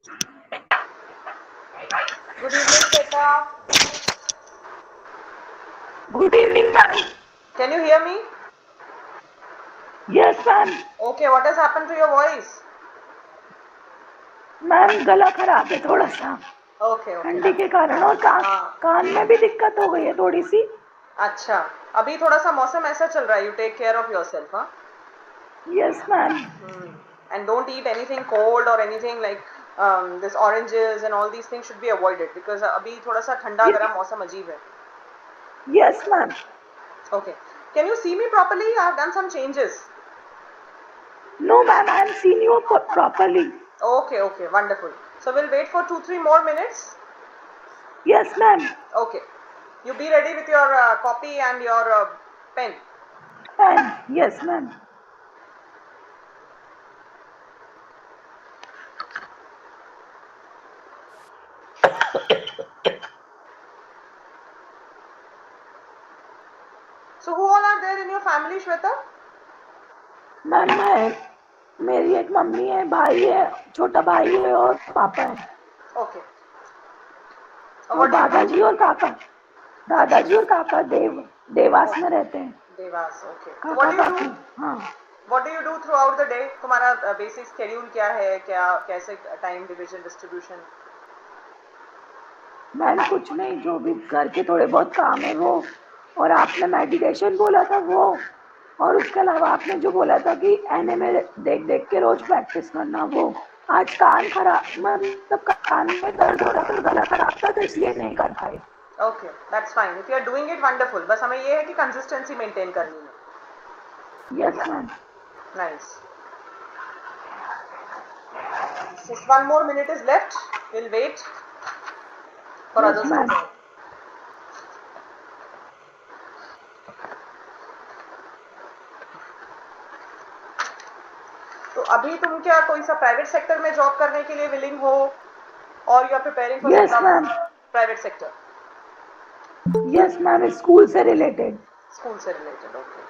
Good evening, Shweta. Good evening, ma'am. Can you hear me? Yes, ma'am. Okay, what has happened to your voice? Ma'am गला खराब है थोड़ा सा Okay, okay. ठंडी के कारण और हाँ, कान में भी दिक्कत हो गई है थोड़ी सी. अच्छा. अभी थोड़ा सा मौसम ऐसा चल रहा है. You take care of yourself, हाँ? Yes, ma'am. And don't eat anything cold or anything like this oranges and all these things should be avoided because अभी थोड़ा सा ठंडा गर्म मौसम अजीब है. Yes, ma'am. Okay. Can you see me properly? I have done some changes. No, ma'am. I am seeing you properly. Okay, okay, wonderful. So we'll wait for 2-3 more minutes. Yes, ma'am. Okay. You be ready with your copy and your pen. And yes, ma'am. So who all are there in your family, Shweta? Ma'am मेरी एक mummy है, भाई है, छोटा भाई है और पापा है. Okay. और What do you do? दादाजी और काका देवास में रहते हैं. Devas. Okay. So what काका do you काकी. do? हाँ. What do you do throughout the day? तुम्हारा basic schedule क्या है? क्या कैसे time division distribution? मैम कुछ नहीं, जो भी घर के थोड़े बहुत काम है वो, और आपने मेडिटेशन बोला था वो, और उसके अलावा आपने जो बोला था कि एनिमे देख देख के रोज प्रैक्टिस करना वो. आज कान खराब, मतलब कान में दर्द हो रहा था, गला खराब था, तो इसलिए नहीं कर पाए. Okay, that's fine. If you are doing it, wonderful. बस हमें ये है कि consistency maintain करनी है. Yes ma'am. Nice. Just one more minute is left. We'll wait for yes others to ma'am. join. तो अभी तुम क्या कोई सा प्राइवेट सेक्टर में जॉब करने के लिए विलिंग हो और you are preparing for yes ma'am. Private sector? Yes ma'am, school से रिलेटेड. स्कूल से related. Okay.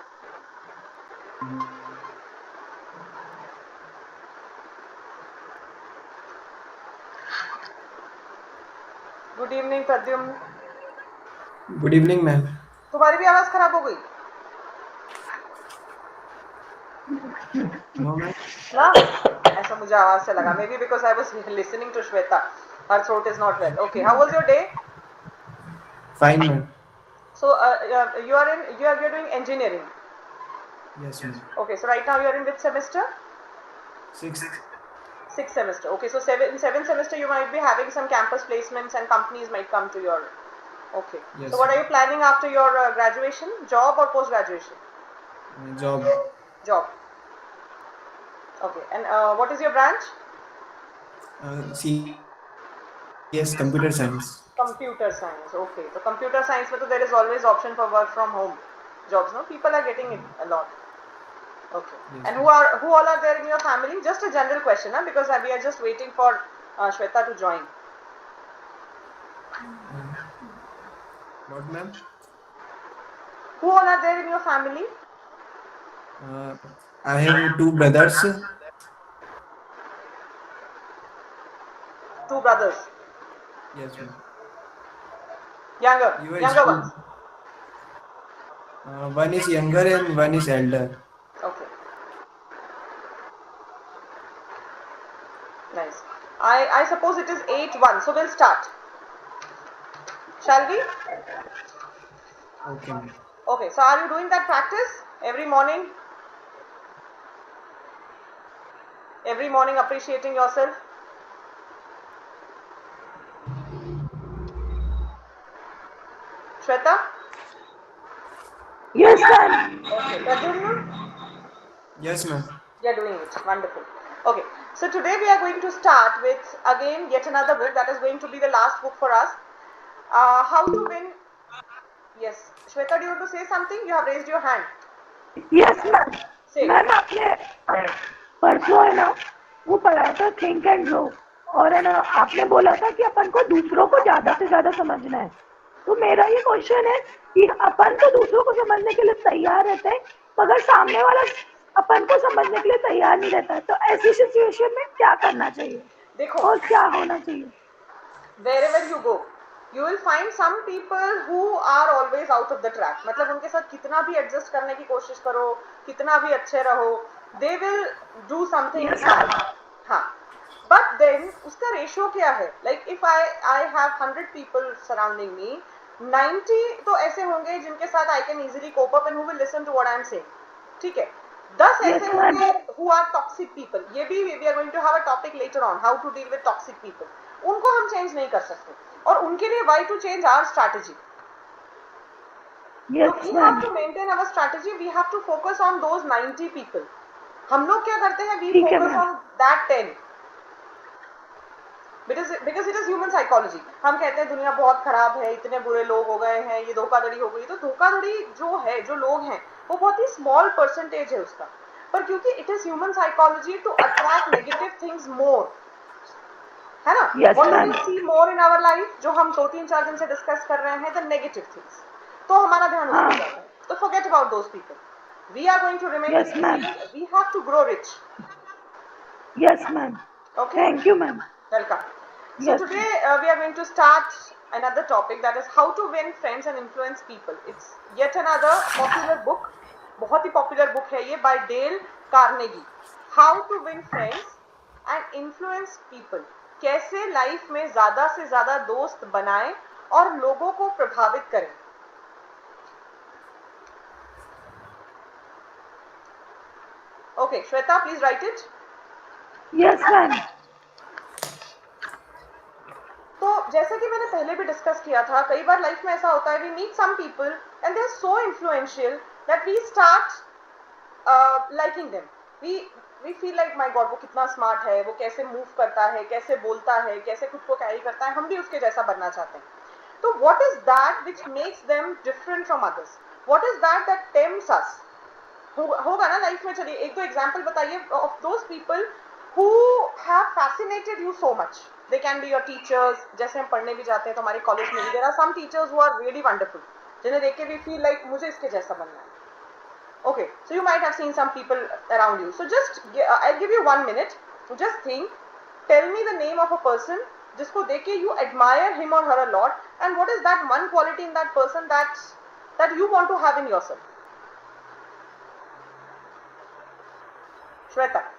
Good evening Pradyumna. Good evening ma'am. तुम्हारी भी आवाज खराब हो गई नो मैम. ना? ऐसा मुझे आवाज से लगा. May be because I was listening to Shweta. Her throat is not well. Okay. How was your day? Fine ma'am. So you are doing engineering. Yes ma'am. Okay, so right now you are in which semester? 6th. Sixth semester. Okay, so seventh semester you might be having some campus placements and companies might come to your. Okay. Yes. So what are you planning after your graduation? Job or post graduation? Job. Job. Okay. And what is your branch? Yes, computer science. Computer science. Okay. So computer science, but there is always option for work from home jobs. No, people are getting it a lot. Okay. Yes, And ma'am. who all are there in your family? Just a general question, huh? Because we are just waiting for Shweta to join. What ma'am? Who all are there in your family? I have two brothers. Two brothers. Yes ma'am. Younger ones. One is younger and one is elder. Okay. Nice. I suppose it is 8-1. So we'll start. Shall we? Okay ma'am. Okay. So are you doing that practice every morning? Every morning appreciating yourself? Shweta? Yes ma'am. Okay. Pradyumna? Yes ma'am. You are doing it. Wonderful. Okay. So today we are going to start with again yet another book that is going to be the last book for us. How to win. Yes. Shweta, do you want to say something? You have raised your hand. Yes ma'am. Say. Ma'am आपने परसों है ना वो पढ़ाया था think and grow, और है ना आपने बोला था कि अपन को दूसरों को ज्यादा से ज्यादा समझना है. तो मेरा ये क्वेश्चन है कि अपन तो दूसरों को समझने के लिए तैयार रहते हैं, मगर सामने वाला अपन को समझने के लिए तैयार नहीं रहता है, तो ऐसी सिचुएशन में क्या करना चाहिए? देखो, और क्या होना चाहिए? wherever you go, you will find some people who are always out of the track. मतलब उनके साथ कितना भी एडजस्ट करने की कोशिश करो, कितना भी अच्छे रहो, they will do something Yes, somehow. हाँ, but then उसका रेशियो क्या है? Like if I have 100 people surrounding me, 90 तो ऐसे होंगे जिनके साथ I can easily cope up and who will listen to what I am saying. ठीक है, 10 Yes, ऐसे ma'am. होंगे who are toxic people. ये भी we are going to have a topic later on, how to deal with toxic people. उनको हम change नहीं कर सकते, और उनके लिए why to change our strategy. Yes, So we ma'am. have to maintain our strategy. We have to focus on those 90 people. हम लोग क्या करते हैं? We ठीक है, focus ma'am. on that 10. Because it is human psychology. हम कहते हैं दुनिया बहुत खराब है, इतने बुरे लोग हो गए हैं, ये धोखाधड़ी हो गई. तो धोखाधड़ी जो है, जो लोग हैं, वो बहुत ही स्मॉल परसेंटेज है उसका. पर क्योंकि it is human psychology to attract negative things more, है ना? Yes, What do we ma'am. see more in our life? जो हम 2-3-4 दिन से डिस्कस कर रहे हैं, the negative things. तो हमारा ध्यान उस पर जाता है. तो forget about those people. We are going to remain Yes, peaceful. ma'am. We have to grow rich. Yes, ma'am. Okay? Thank you, ma'am. Welcome. So Yes, today we are going to start another topic, that is how to win friends and influence people. It's yet another popular book. बहुत ही popular book है ये, by Dale Carnegie. How to win friends and influence people. कैसे life में ज्यादा से ज्यादा दोस्त बनाएं और लोगों को प्रभावित करें. Okay, Shweta, please write it. yes, ma'am. तो जैसे कि मैंने पहले भी डिस्कस किया था, कई बार लाइफ में ऐसा होता है, we meet some people and they are so influential that we start liking them. We feel like my god, वो कितना स्मार्ट है, वो कैसे मूव करता है, कैसे बोलता है, कैसे खुद को कैरी करता है, हम भी उसके जैसा बनना चाहते हैं. तो what is that which makes them different from others? What is that that tempts us? होगा ना लाइफ में. चलिए एक दो एग्जांपल बताइए of those people who have fascinated you so much. They can be your teachers. जैसे हम पढ़ने भी जाते हैं तो हमारे कॉलेज में भी there are some teachers who are really wonderful, जिन्हें देख के we feel like मुझे इसके जैसा बनना है. Okay, so you might have seen some people around you. So just I'll give you 1 minute. Just think. Tell me the name of a person जिसको देख के you admire him or her a lot, and what is that one quality in that person that you want to have in yourself. Shweta.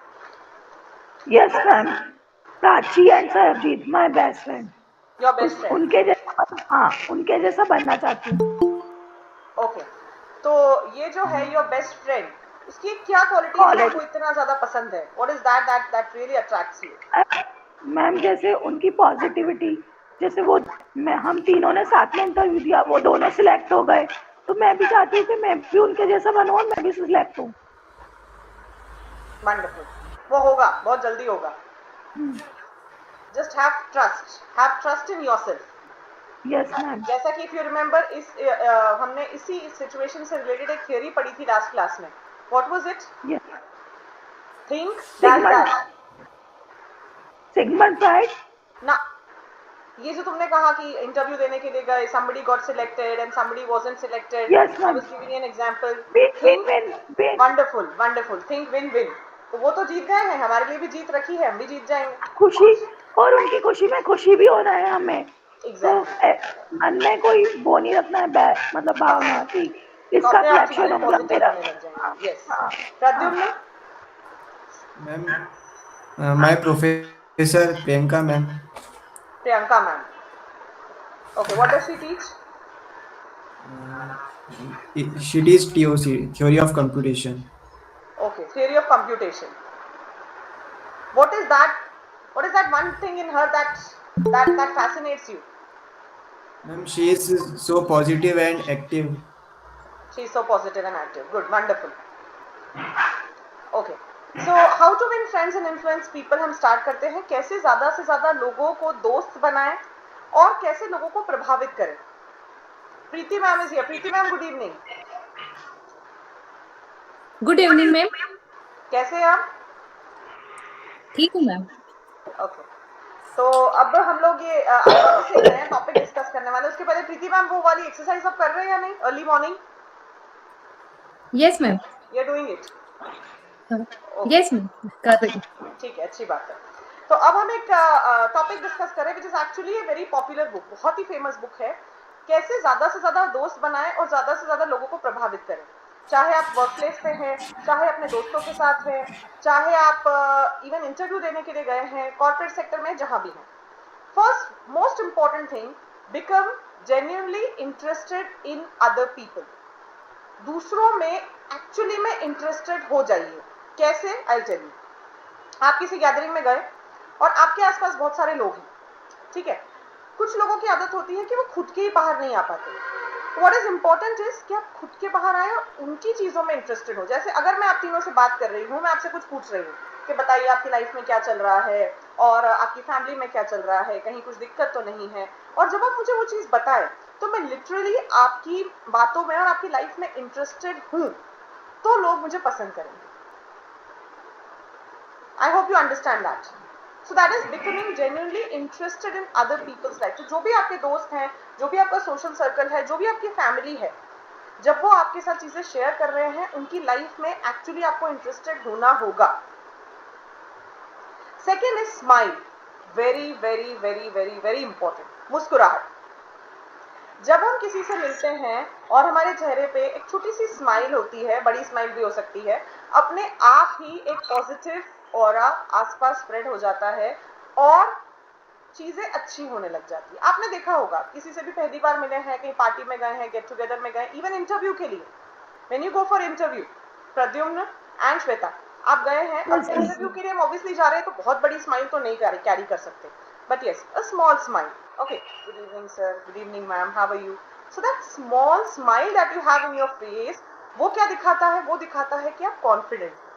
Yes, ma'am. Prachi and Sarabjit, my best friend. Your best friend. उनके जैसा, हाँ, उनके जैसा बनना चाहती हूँ. Okay. तो ये जो है योर बेस्ट फ्रेंड, उसकी क्या क्वालिटी है आपको इतना ज्यादा पसंद है? What is that really attracts you? Ma'am जैसे उनकी पॉजिटिविटी, जैसे वो हम तीनों ने साथ में इंटरव्यू दिया, वो दोनों सिलेक्ट हो गए, तो मैं भी चाहती हूँ कि मैं भी उनके जैसा बनूं और मैं भी सिलेक्ट हूँ. वंडरफुल. वो होगा, बहुत जल्दी होगा. Just have trust in yourself. Yes ma'am. जैसा कि इफ यू रिमेंबर, हमने इसी सिचुएशन से रिलेटेड एक थ्योरी पढ़ी थी लास्ट क्लास में. What was it? Think that Sigmund Freud. ना, ये जो तुमने कहा कि इंटरव्यू देने के लिए गए, somebody got selected and somebody wasn't selected. Yes, I ma'am. was giving you an example. Win. Wonderful. Think win. तो वो तो जीत गए हैं, हमारे लिए भी जीत रखी है, हम भी जीत जाएंगे. खुशी, और उनकी खुशी में खुशी भी होना है हमें. Exactly. तो मन में कोई वो नहीं रखना है, मतलब भावना कि इसका सिलेक्शन हो गया मेरा. Yes. Pradyumna. Ma'am, my professor Priyanka ma'am. Priyanka ma'am. Okay, what does she teach? She teaches TOC, theory of computation. Okay, theory of computation. What is that one thing in her that fascinates you? Ma'am, she is so positive and active. She is so positive and active. Good, wonderful. Okay. So how to win friends and influence people हम start करते हैं. कैसे ज़्यादा से ज़्यादा लोगों को दोस्त बनाएं और कैसे लोगों को प्रभावित करें. Preeti ma'am is here. Preeti ma'am, good evening. Good evening ma'am. कैसे हैं आप? ठीक हूँ मैम. ओके. तो अब हम लोग ये आज से नया टॉपिक डिस्कस करने वाले. उसके पहले प्रीति मैम वो वाली एक्सरसाइज आप कर रहे हैं या नहीं? Early morning. Yes ma'am. You are doing it. Yes ma'am, कर रही हूँ. ठीक है, अच्छी बात है. तो तो अब हम एक टॉपिक डिस्कस करें which is actually a very popular book, बहुत ही फेमस बुक है, कैसे ज्यादा से ज्यादा दोस्त बनाएं और ज्यादा से ज्यादा लोगों को प्रभावित करें, चाहे आप वर्क प्लेस पे हैं, चाहे अपने दोस्तों के साथ हैं, चाहे आप इवन इंटरव्यू देने के लिए गए हैं, कॉर्पोरेट सेक्टर में, जहां भी हैं. First most important thing, become genuinely interested in other people. दूसरों में एक्चुअली में इंटरेस्टेड हो जाइए. कैसे? I will tell you. आप किसी गैदरिंग में गए और आपके आसपास बहुत सारे लोग हैं, ठीक है. कुछ लोगों की आदत होती है कि वो खुद के ही बाहर नहीं आ पाते. व्हाट इज इंपॉर्टेंट इज कि आप खुद के बाहर आए और उनकी चीजों में इंटरेस्टेड हो. जैसे अगर मैं आप तीनों से बात कर रही हूँ, मैं आपसे कुछ पूछ रही हूँ कि बताइए आपकी लाइफ में क्या चल रहा है और आपकी फैमिली में क्या चल रहा है, कहीं कुछ दिक्कत तो नहीं है, और जब आप मुझे वो चीज बताएं तो मैं लिटरली आपकी बातों में और आपकी लाइफ में इंटरेस्टेड हूँ, तो लोग मुझे पसंद करेंगे. I hope you understand that. So that is becoming genuinely interested in other people's life. तो जो भी आपके दोस्त हैं, जो भी आपका सोशल सर्कल है, जो भी आपकी फैमिली है, जब वो आपके साथ चीजें शेयर कर रहे हैं, उनकी लाइफ में एक्चुअली आपको इंटरेस्टेड होना होगा. Second is smile. Very very very very very important. मुस्कुराहट. जब हम किसी से मिलते हैं और हमारे चेहरे पे एक छोटी सी स्माइल होती है, बड़ी स्माइल भी हो सकती है, अपने आप ही एक पॉजिटिव ऑरा आसपास स्प्रेड हो जाता है और चीजें अच्छी होने लग जाती है. आपने देखा होगा, किसी से भी पहली बार मिले हैं, कहीं पार्टी में गए हैं, गेट टुगेदर में गए, इवन इंटरव्यू के लिए, when you go for interview, Pradyumna and Shweta, आप गए हैं, अब इंटरव्यू के लिए हम ऑब्वियसली जा रहे हैं, तो बहुत बड़ी स्माइल तो नहीं कैरी कर सकते, but yes, a small smile. Okay, good evening sir, good evening ma'am, how are you? So that small smile that you have in your face, वो क्या दिखाता है? वो दिखाता है कि आप कॉन्फिडेंट हैं.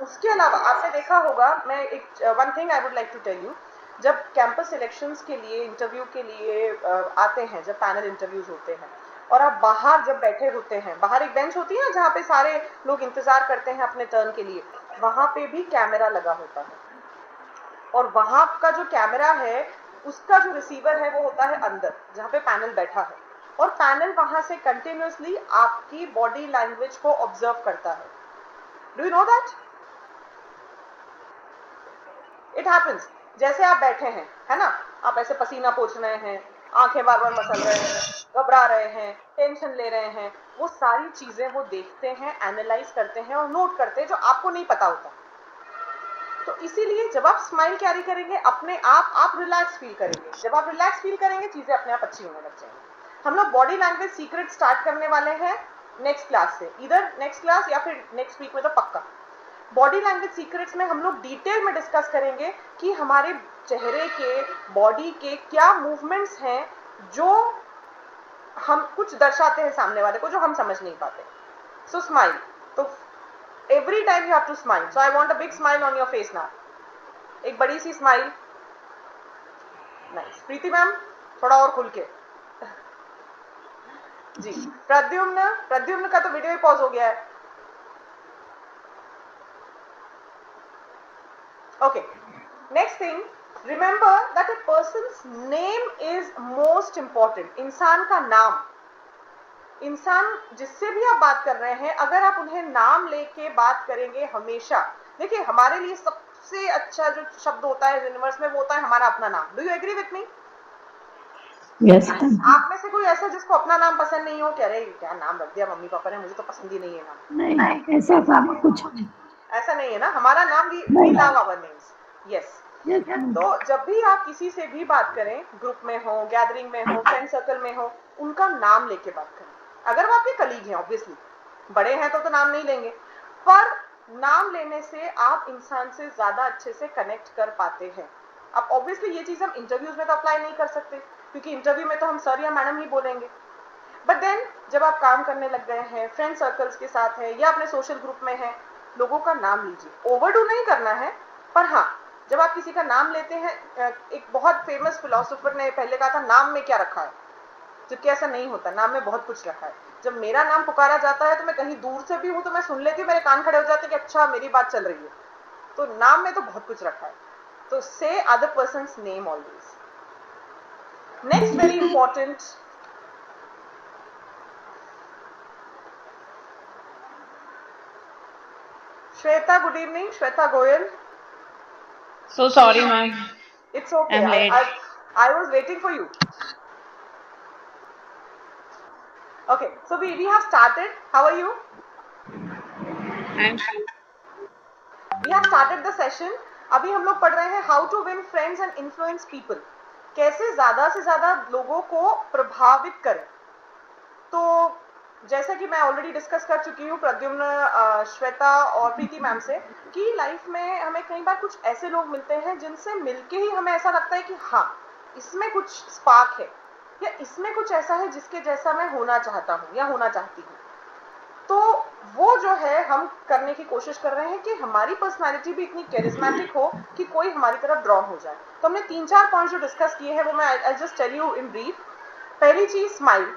उसके अलावा आपने देखा होगा, मैं एक one thing I would like to tell you, जब कैंपस सिलेक्शंस के लिए, इंटरव्यू के लिए आते हैं, जब पैनल इंटरव्यूज होते हैं और आप बाहर जब बैठे होते हैं, बाहर एक बेंच होती है ना जहाँ पे सारे लोग इंतजार करते हैं अपने टर्न के लिए, वहां पे भी कैमरा लगा होता है और वहां का जो कैमरा है उसका जो रिसीवर है वो होता है अंदर जहाँ पे पैनल बैठा है, और पैनल वहां से कंटिन्यूअसली आपकी बॉडी लैंग्वेज को ऑब्जर्व करता है. Do you know that? It happens. जैसे आप बैठे हैं, है ना, आप ऐसे पसीना पोंछ रहे हैं, आंखें बार बार मसल रहे हैं, घबरा रहे हैं, टेंशन ले रहे हैं, वो सारी चीजें वो देखते हैं, एनालाइज करते हैं और नोट करते हैं, जो आपको नहीं पता होता. तो इसीलिए जब आप स्माइल कैरी करेंगे, अपने आप रिलैक्स फील करेंगे. जब आप रिलैक्स फील करेंगे, चीजें अपने आप अच्छी होने लग जाएंगी. हम लोग बॉडी लैंग्वेज सीक्रेट स्टार्ट करने वाले हैं नेक्स्ट क्लास से, इधर नेक्स्ट क्लास या फिर नेक्स्ट वीक में, तो पक्का. बॉडी लैंग्वेज सीक्रेट्स में हम लोग डिटेल में डिस्कस करेंगे कि हमारे चेहरे के, बॉडी के क्या मूवमेंट्स हैं जो हम कुछ दर्शाते हैं सामने वाले को, जो हम समझ नहीं पाते. सो स्माइल. तो every time you have to smile, so I want a big smile on your face now. एक बड़ी सी स्माइल. नाइस. प्रीति मैम, थोड़ा और खुल के. जी. प्रद्युम्न का तो वीडियो ही पॉज हो गया है. Okay, next thing, remember that a persons name is most important. इंसान का नाम, इंसान जिससे भी आप बात कर रहे हैं, अगर आप उन्हें नाम लेके बात करेंगे हमेशा, देखिए हमारे लिए सबसे अच्छा जो शब्द होता है यूनिवर्स में, वो होता है हमारा अपना नाम. Do you agree with me? Yes. आप में से कोई ऐसा जिसको अपना नाम पसंद नहीं हो? कह रहे क्या नाम रख दिया मम्मी पापा ने, मुझे तो पसंद ही नहीं है नाम. नहीं, ऐसा सब कुछ नहीं. ऐसा नहीं है ना, हमारा नाम we love our names. Yes. तो जब भी आप किसी से भी बात करें, ग्रुप में हो, गैदरिंग में हो, फ्रेंड सर्कल में हो, उनका नाम लेके बात करें. अगर वो आपके कलीग हैं, ऑब्वियसली बड़े हैं तो नाम नहीं लेंगे, पर नाम लेने से आप इंसान से ज्यादा अच्छे से कनेक्ट कर पाते हैं. अब ऑब्वियसली ये चीज हम इंटरव्यूज में तो अप्लाई नहीं कर सकते, क्योंकि इंटरव्यू में तो हम सर या मैडम ही बोलेंगे. बट देन जब आप काम करने लग गए हैं, फ्रेंड सर्कल्स के साथ हैं या अपने सोशल ग्रुप में हैं, लोगों का नाम लीजिए. ओवरडू नहीं करना है, पर हाँ, जब आप किसी का नाम लेते हैं, एक बहुत फेमस फिलोसोफर ने पहले कहा था, नाम में क्या रखा है, जबकि ऐसा नहीं होता. नाम में बहुत कुछ रखा है. जब मेरा नाम पुकारा जाता है तो मैं कहीं दूर से भी हूं तो मैं सुन लेती हूँ, मेरे कान खड़े हो जाते हैं कि अच्छा मेरी बात चल रही है. तो नाम में तो बहुत कुछ रखा है. तो से other persons name always. Next very important, Shweta, good evening. Shweta Goyal. So sorry, ma'am. It's okay. I'm late. I was waiting for you. Okay, so we have started. How are you? I'm We have started the session. अभी हम लोग पढ़ रहे हैं how to win friends and influence people. कैसे ज्यादा से ज्यादा लोगों को प्रभावित करें. तो जैसे कि मैं ऑलरेडी डिस्कस कर चुकी हूँ प्रद्युम्न, श्वेता और प्रीति मैम से, कि लाइफ में हमें कई बार कुछ ऐसे लोग मिलते हैं जिनसे मिलके ही हमें ऐसा लगता है कि हाँ, इसमें कुछ स्पार्क है, या इसमें कुछ ऐसा है जिसके जैसा मैं होना चाहता हूँ या होना चाहती हूँ. तो वो जो है हम करने की कोशिश कर रहे हैं कि हमारी पर्सनालिटी भी इतनी कैरिस्मेटिक हो कि कोई हमारी तरफ ड्रॉन हो जाए. तो हमने 3-4 पॉइंट जो डिस्कस किए हैं वो मैं I just tell you in brief. पहली चीज, smile.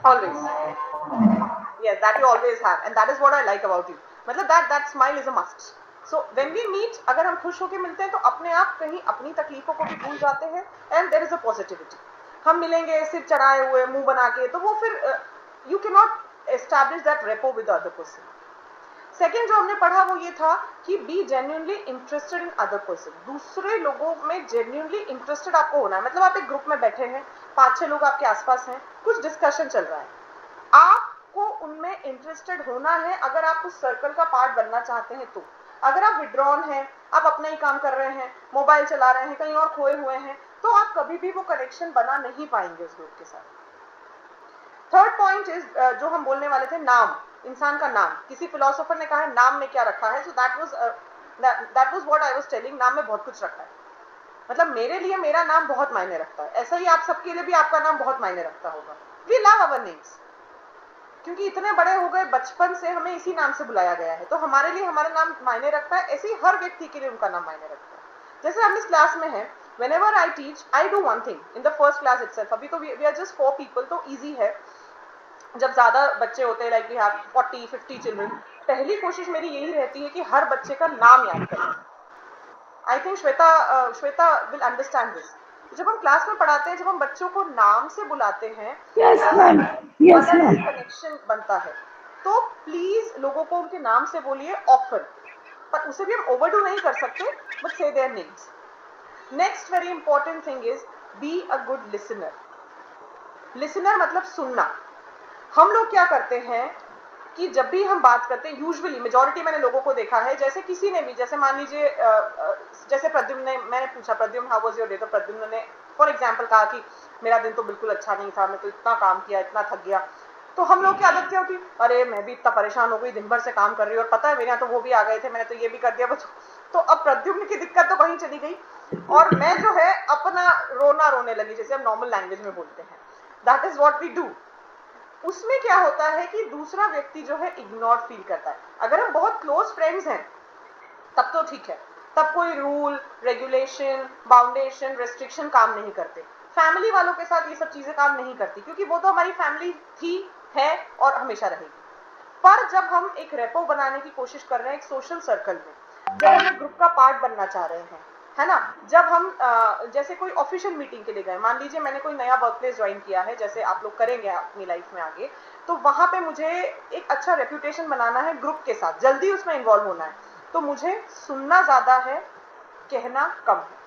Always. Yes, that you always have, and that is what I like about you. मतलब that smile is a must. So when we meet, अगर हम खुश होकर मिलते हैं तो अपने आप कहीं अपनी तकलीफों को भी भूल जाते हैं, and there is a positivity. हम मिलेंगे सिर चढ़ाए हुए मुंह बना के, तो वो फिर you cannot establish that rapport with the other person. Second जो हमने पढ़ा वो ये था कि be genuinely interested in other person. दूसरे लोगों में जेन्युइनली इंटरेस्टेड आपको होना है. मतलब आप एक ग्रुप में बैठे हैं, 5-6 लोग आपके आसपास हैं, कुछ डिस्कशन चल रहा है, आपको उनमें इंटरेस्टेड होना है अगर आप उस सर्कल का पार्ट बनना चाहते हैं. तो अगर आप विड्रॉन हैं, आप अपना ही काम कर रहे हैं, मोबाइल चला रहे हैं, कहीं और खोए हुए हैं, तो आप कभी भी वो कनेक्शन बना नहीं पाएंगे उस ग्रुप के साथ. थर्ड पॉइंट इज जो हम बोलने वाले थे, नाम. इंसान का नाम. किसी फिलोसोफर ने कहा है नाम में क्या रखा है. So that was what I was telling. नाम में बहुत कुछ रखा है. मतलब मेरे लिए मेरा नाम बहुत मायने रखता है. ऐसा ही आप सबके लिए भी आपका नाम बहुत मायने रखता होगा. वी लव आवर नेम्स, क्योंकि इतने बड़े हो गए, बचपन से हमें इसी नाम से बुलाया गया है, तो हमारे लिए हमारा नाम मायने रखता है. ऐसे ही हर व्यक्ति के लिए उनका नाम मायने रखता है. जैसे हम इस क्लास में हैं, whenever I teach, I do one thing in the first class itself. अभी तो we are just 4 people, तो easy है. जब ज्यादा बच्चे होते हैं, लाइक वी हैव 40-50 चिल्ड्रन, पहली कोशिश मेरी यही रहती है कि हर बच्चे का नाम याद करें. I think Shweta will understand this. जब हम क्लास में पढ़ाते हैं, जब हम बच्चों को नाम से बुलाते हैं, यस मैम, यस अलग मैम. ही कनेक्शन बनता है. तो प्लीज लोगों को उनके नाम से बोलिए ऑफन, पर उसे भी हम ओवरडू नहीं कर सकते, बट से their names. Next very important thing is be a good listener. Listener मतलब सुनना. हम लोग क्या करते हैं कि जब भी हम बात करते हैं, यूजुअली मेजॉरिटी मैंने लोगों को देखा है, जैसे किसी ने भी, जैसे मान लीजिए जैसे प्रद्युम्न ने, मैंने पूछा Pradyumna how was your day, तो प्रद्युम्न ने फॉर एग्जांपल कहा कि मेरा दिन तो बिल्कुल अच्छा नहीं था, मैं तो इतना काम किया, इतना थक गया. तो हम लोग की आदत क्या होती, अरे मैं भी इतना परेशान हो गई, दिन भर से काम कर रही हूँ, और पता है मेरे यहाँ तो वो भी आ गए थे, मैंने तो ये भी कर दिया. तो अब प्रद्युम्न की दिक्कत तो कहीं चली गई, और मैं जो है अपना रोने लगी, जैसे हम नॉर्मल लैंग्वेज में बोलते हैं. That is what we do. उसमें क्या होता है कि दूसरा व्यक्ति जो है इग्नोर फील करता है. अगर हम बहुत क्लोज फ्रेंड्स हैं तब तो ठीक है, तब कोई रूल रेगुलेशन बाउंडेशन रेस्ट्रिक्शन काम नहीं करते. फैमिली वालों के साथ ये सब चीजें काम नहीं करती, क्योंकि वो तो हमारी फैमिली थी, है और हमेशा रहेगी. पर जब हम एक रेपो बनाने की कोशिश कर रहे हैं एक सोशल सर्कल में, जब हम एक ग्रुप का पार्ट बनना चाह रहे हैं, है ना, जब हम जैसे कोई ऑफिशियल मीटिंग के लिए गए, मान लीजिए मैंने कोई नया वर्क प्लेस ज्वाइन किया है, जैसे आप लोग करेंगे अपनी लाइफ में आगे, तो वहां पे मुझे एक अच्छा रेप्यूटेशन बनाना है ग्रुप के साथ, जल्दी उसमें इन्वॉल्व होना है, तो मुझे सुनना ज्यादा है, कहना कम है.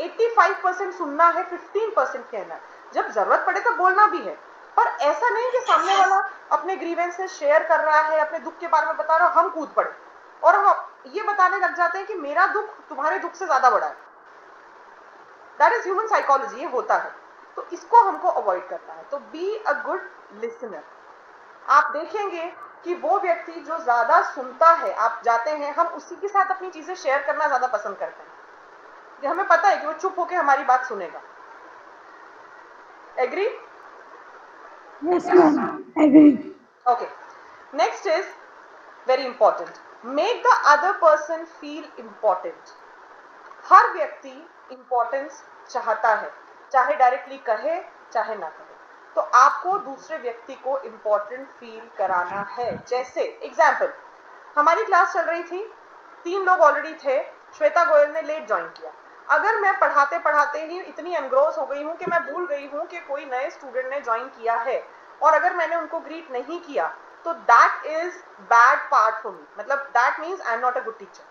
85% सुनना है, 15% कहना है. जब जरूरत पड़े तो बोलना भी है, पर ऐसा नहीं कि सामने वाला अपने ग्रीवेंसेस शेयर कर रहा है, अपने दुख के बारे में बता रहा है, हम कूद पड़े और हम ये बताने लग जाते हैं कि मेरा दुख तुम्हारे दुख से ज्यादा बड़ा है. दैट इज ह्यूमन साइकोलॉजी, ये होता है. तो इसको हमको अवॉइड करना है. तो बी अ गुड लिसनर. आप देखेंगे कि वो व्यक्ति जो ज्यादा सुनता है, आप जाते हैं, हम उसी के साथ अपनी चीजें शेयर करना ज्यादा पसंद करते हैं, कि हमें पता है कि वो चुप होकर हमारी बात सुनेगा. Agree? Yes ma'am, agree. Okay. Next is very important. Make the other person feel important. हर व्यक्ति इंपॉर्टेंस चाहता है, चाहे डायरेक्टली कहे चाहे ना कहे. तो आपको दूसरे व्यक्ति को इंपॉर्टेंट फील कराना है. जैसे एग्जाम्पल, हमारी क्लास चल रही थी, 3 लोग ऑलरेडी थे, श्वेता गोयल ने लेट ज्वाइन किया. अगर मैं पढ़ाते पढ़ाते ही इतनी एनग्रोस हो गई हूँ कि मैं भूल गई हूँ कि कोई नए स्टूडेंट ने ज्वाइन किया है, और अगर मैंने उनको ग्रीट नहीं किया, तो that is bad part for me. मतलब that means I am not a good teacher.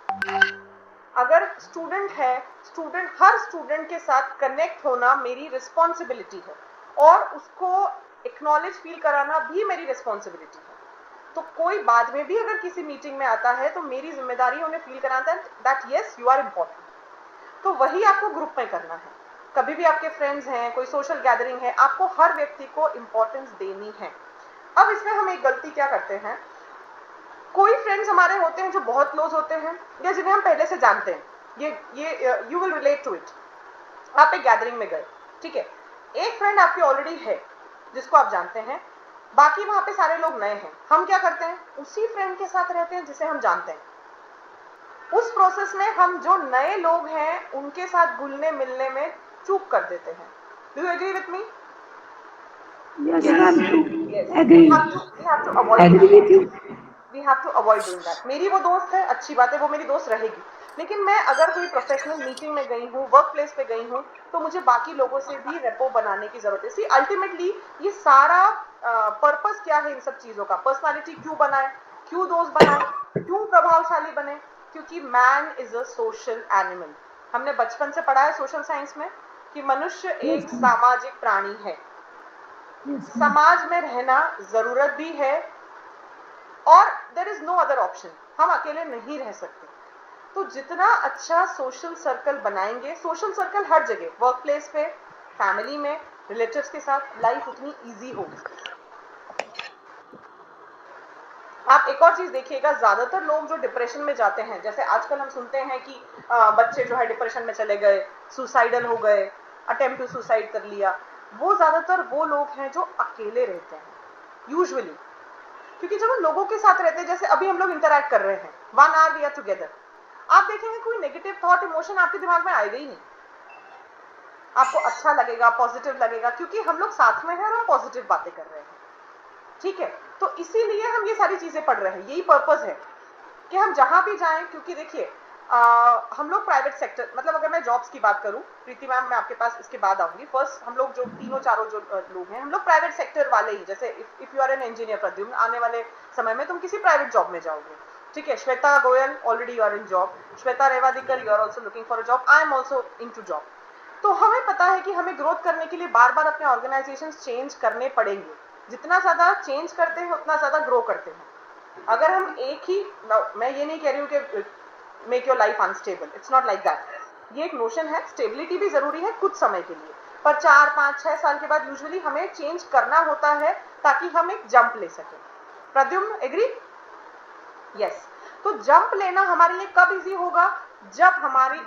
अगर स्टूडेंट है, हर स्टूडेंट के साथ कनेक्ट होना मेरी रिस्पॉन्सिबिलिटी है और उसको एक्नॉलेज फील कराना भी मेरी रिस्पॉन्सिबिलिटी है। तो कोई बाद में भी अगर किसी मीटिंग में आता है तो मेरी जिम्मेदारी उन्हें फील कराना है that yes you are important. तो वही आपको ग्रुप में करना है। कभी भी आपके फ्रेंड्स हैं, कोई सोशल गैदरिंग है, आपको हर व्यक्ति को इंपॉर्टेंस देनी है। अब इसमें हम एक गलती क्या करते हैं, कोई फ्रेंड्स हमारे होते हैं जो बहुत क्लोज होते हैं या जिन्हें हम पहले से जानते हैं, ये you will relate to it. आप एक गैदरिंग में गए, ठीक है, एक फ्रेंड आपकी ऑलरेडी है जिसको आप जानते हैं, बाकी वहां पे सारे लोग नए हैं। हम क्या करते हैं, उसी फ्रेंड के साथ रहते हैं जिसे हम जानते हैं। उस प्रोसेस में हम जो नए लोग हैं उनके साथ घुलने मिलने में चूक कर देते हैं। Do you agree with me? Yes, ma'am. Yes. Agree. We have to avoid Agree with you. we have to avoid doing that. मेरी वो दोस्त है, अच्छी बात है, वो मेरी दोस्त रहेगी, लेकिन मैं अगर कोई प्रोफेशनल मीटिंग में गई हूँ, वर्क प्लेस पे गई हूँ, तो मुझे बाकी लोगों से भी रेपो बनाने की जरूरत है। सी अल्टीमेटली ये सारा पर्पस क्या है इन सब चीजों का, पर्सनालिटी क्यों बनाए, क्यों दोस्त बनाए, क्यों प्रभावशाली बने, क्योंकि man is a social animal. हमने बचपन से पढ़ा है सोशल साइंस में कि मनुष्य एक सामाजिक प्राणी है। समाज में रहना जरूरत भी है और there is no other option, हम अकेले नहीं रह सकते। तो जितना अच्छा सोशल सर्कल बनाएंगे, सोशल सर्कल हर जगह, वर्क प्लेस पे, फैमिली में, रिलेटिव्स के साथ, लाइफ उतनी इजी होगी। आप एक और चीज देखिएगा, ज्यादातर लोग जो डिप्रेशन में जाते हैं, जैसे आजकल हम सुनते हैं कि बच्चे जो है डिप्रेशन में चले गए, सुसाइडल हो गए, अटेम्प्ट टू सुसाइड कर लिया, वो ज्यादातर वो लोग हैं जो अकेले रहते हैं यूजुअली। क्योंकि जब हम लोगों के साथ रहते हैं, जैसे अभी हम लोग इंटरैक्ट कर रहे हैं, 1 आवर वी आर टुगेदर, आप देखेंगे कोई नेगेटिव थॉट, इमोशन आपके दिमाग में आएगा ही नहीं। आपको अच्छा लगेगा, पॉजिटिव लगेगा, क्योंकि हम लोग साथ में हैं और हम पॉजिटिव बातें कर रहे हैं, ठीक है। तो इसीलिए हम ये सारी चीजें पढ़ रहे हैं, यही पर्पस है कि हम जहां भी जाएं, क्योंकि देखिए हम लोग प्राइवेट सेक्टर, मतलब अगर मैं जॉब्स की बात करूं, प्रीति मैम मैं आपके पास इसके बाद आऊंगी, फर्स्ट हम लोग जो तीनों चारों जो लोग हैं, हम लोग प्राइवेट सेक्टर वाले ही, जैसे if you are an engineer Pradyumna, आने वाले समय में तुम किसी प्राइवेट जॉब में जाओगे, ठीक है। Shweta Goyal already you are in job, Shweta Rewadikar you are also looking for a job, I am also in to job. तो हमें पता है कि हमें ग्रोथ करने के लिए बार बार अपने ऑर्गेनाइजेशन चेंज करने पड़ेंगे, जितना ज्यादा चेंज करते हैं उतना ज्यादा ग्रो करते हैं। अगर हम एक ही, मैं ये नहीं कह रही हूँ कि make your life unstable, it's not like that. ये एक नोशन है, स्टेबिलिटी भी जरूरी है कुछ समय के लिए, पर 4, 5, 6 साल के बाद यूजुअली हमें चेंज करना होता है ताकि हम एक जंप ले सकें। प्रद्युम्न एग्री? यस। तो जंप लेना हमारे लिए कब इजी होगा, जब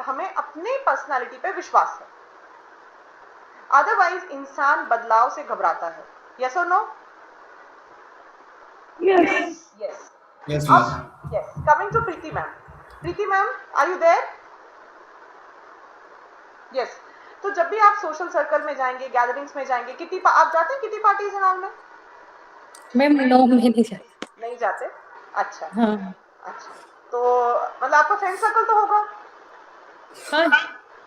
हमें अपने पर्सनालिटी पे विश्वास है। अदरवाइज इंसान बदलाव से घबराता है। यस और नो? Yes. यस। Yes, अब ma'am. Yes, coming to Preeti ma'am. Preeti ma'am, are you there? Yes. तो जब भी आप सोशल सर्कल में जाएंगे, गैदरिंग्स में जाएंगे, आप जाते हैं किटी पार्टीज एंड ऑल में? मैम नो, मैं नहीं जाती। नहीं जाते? अच्छा हाँ अच्छा। तो मतलब आपका फ्रेंड सर्कल तो होगा? हाँ,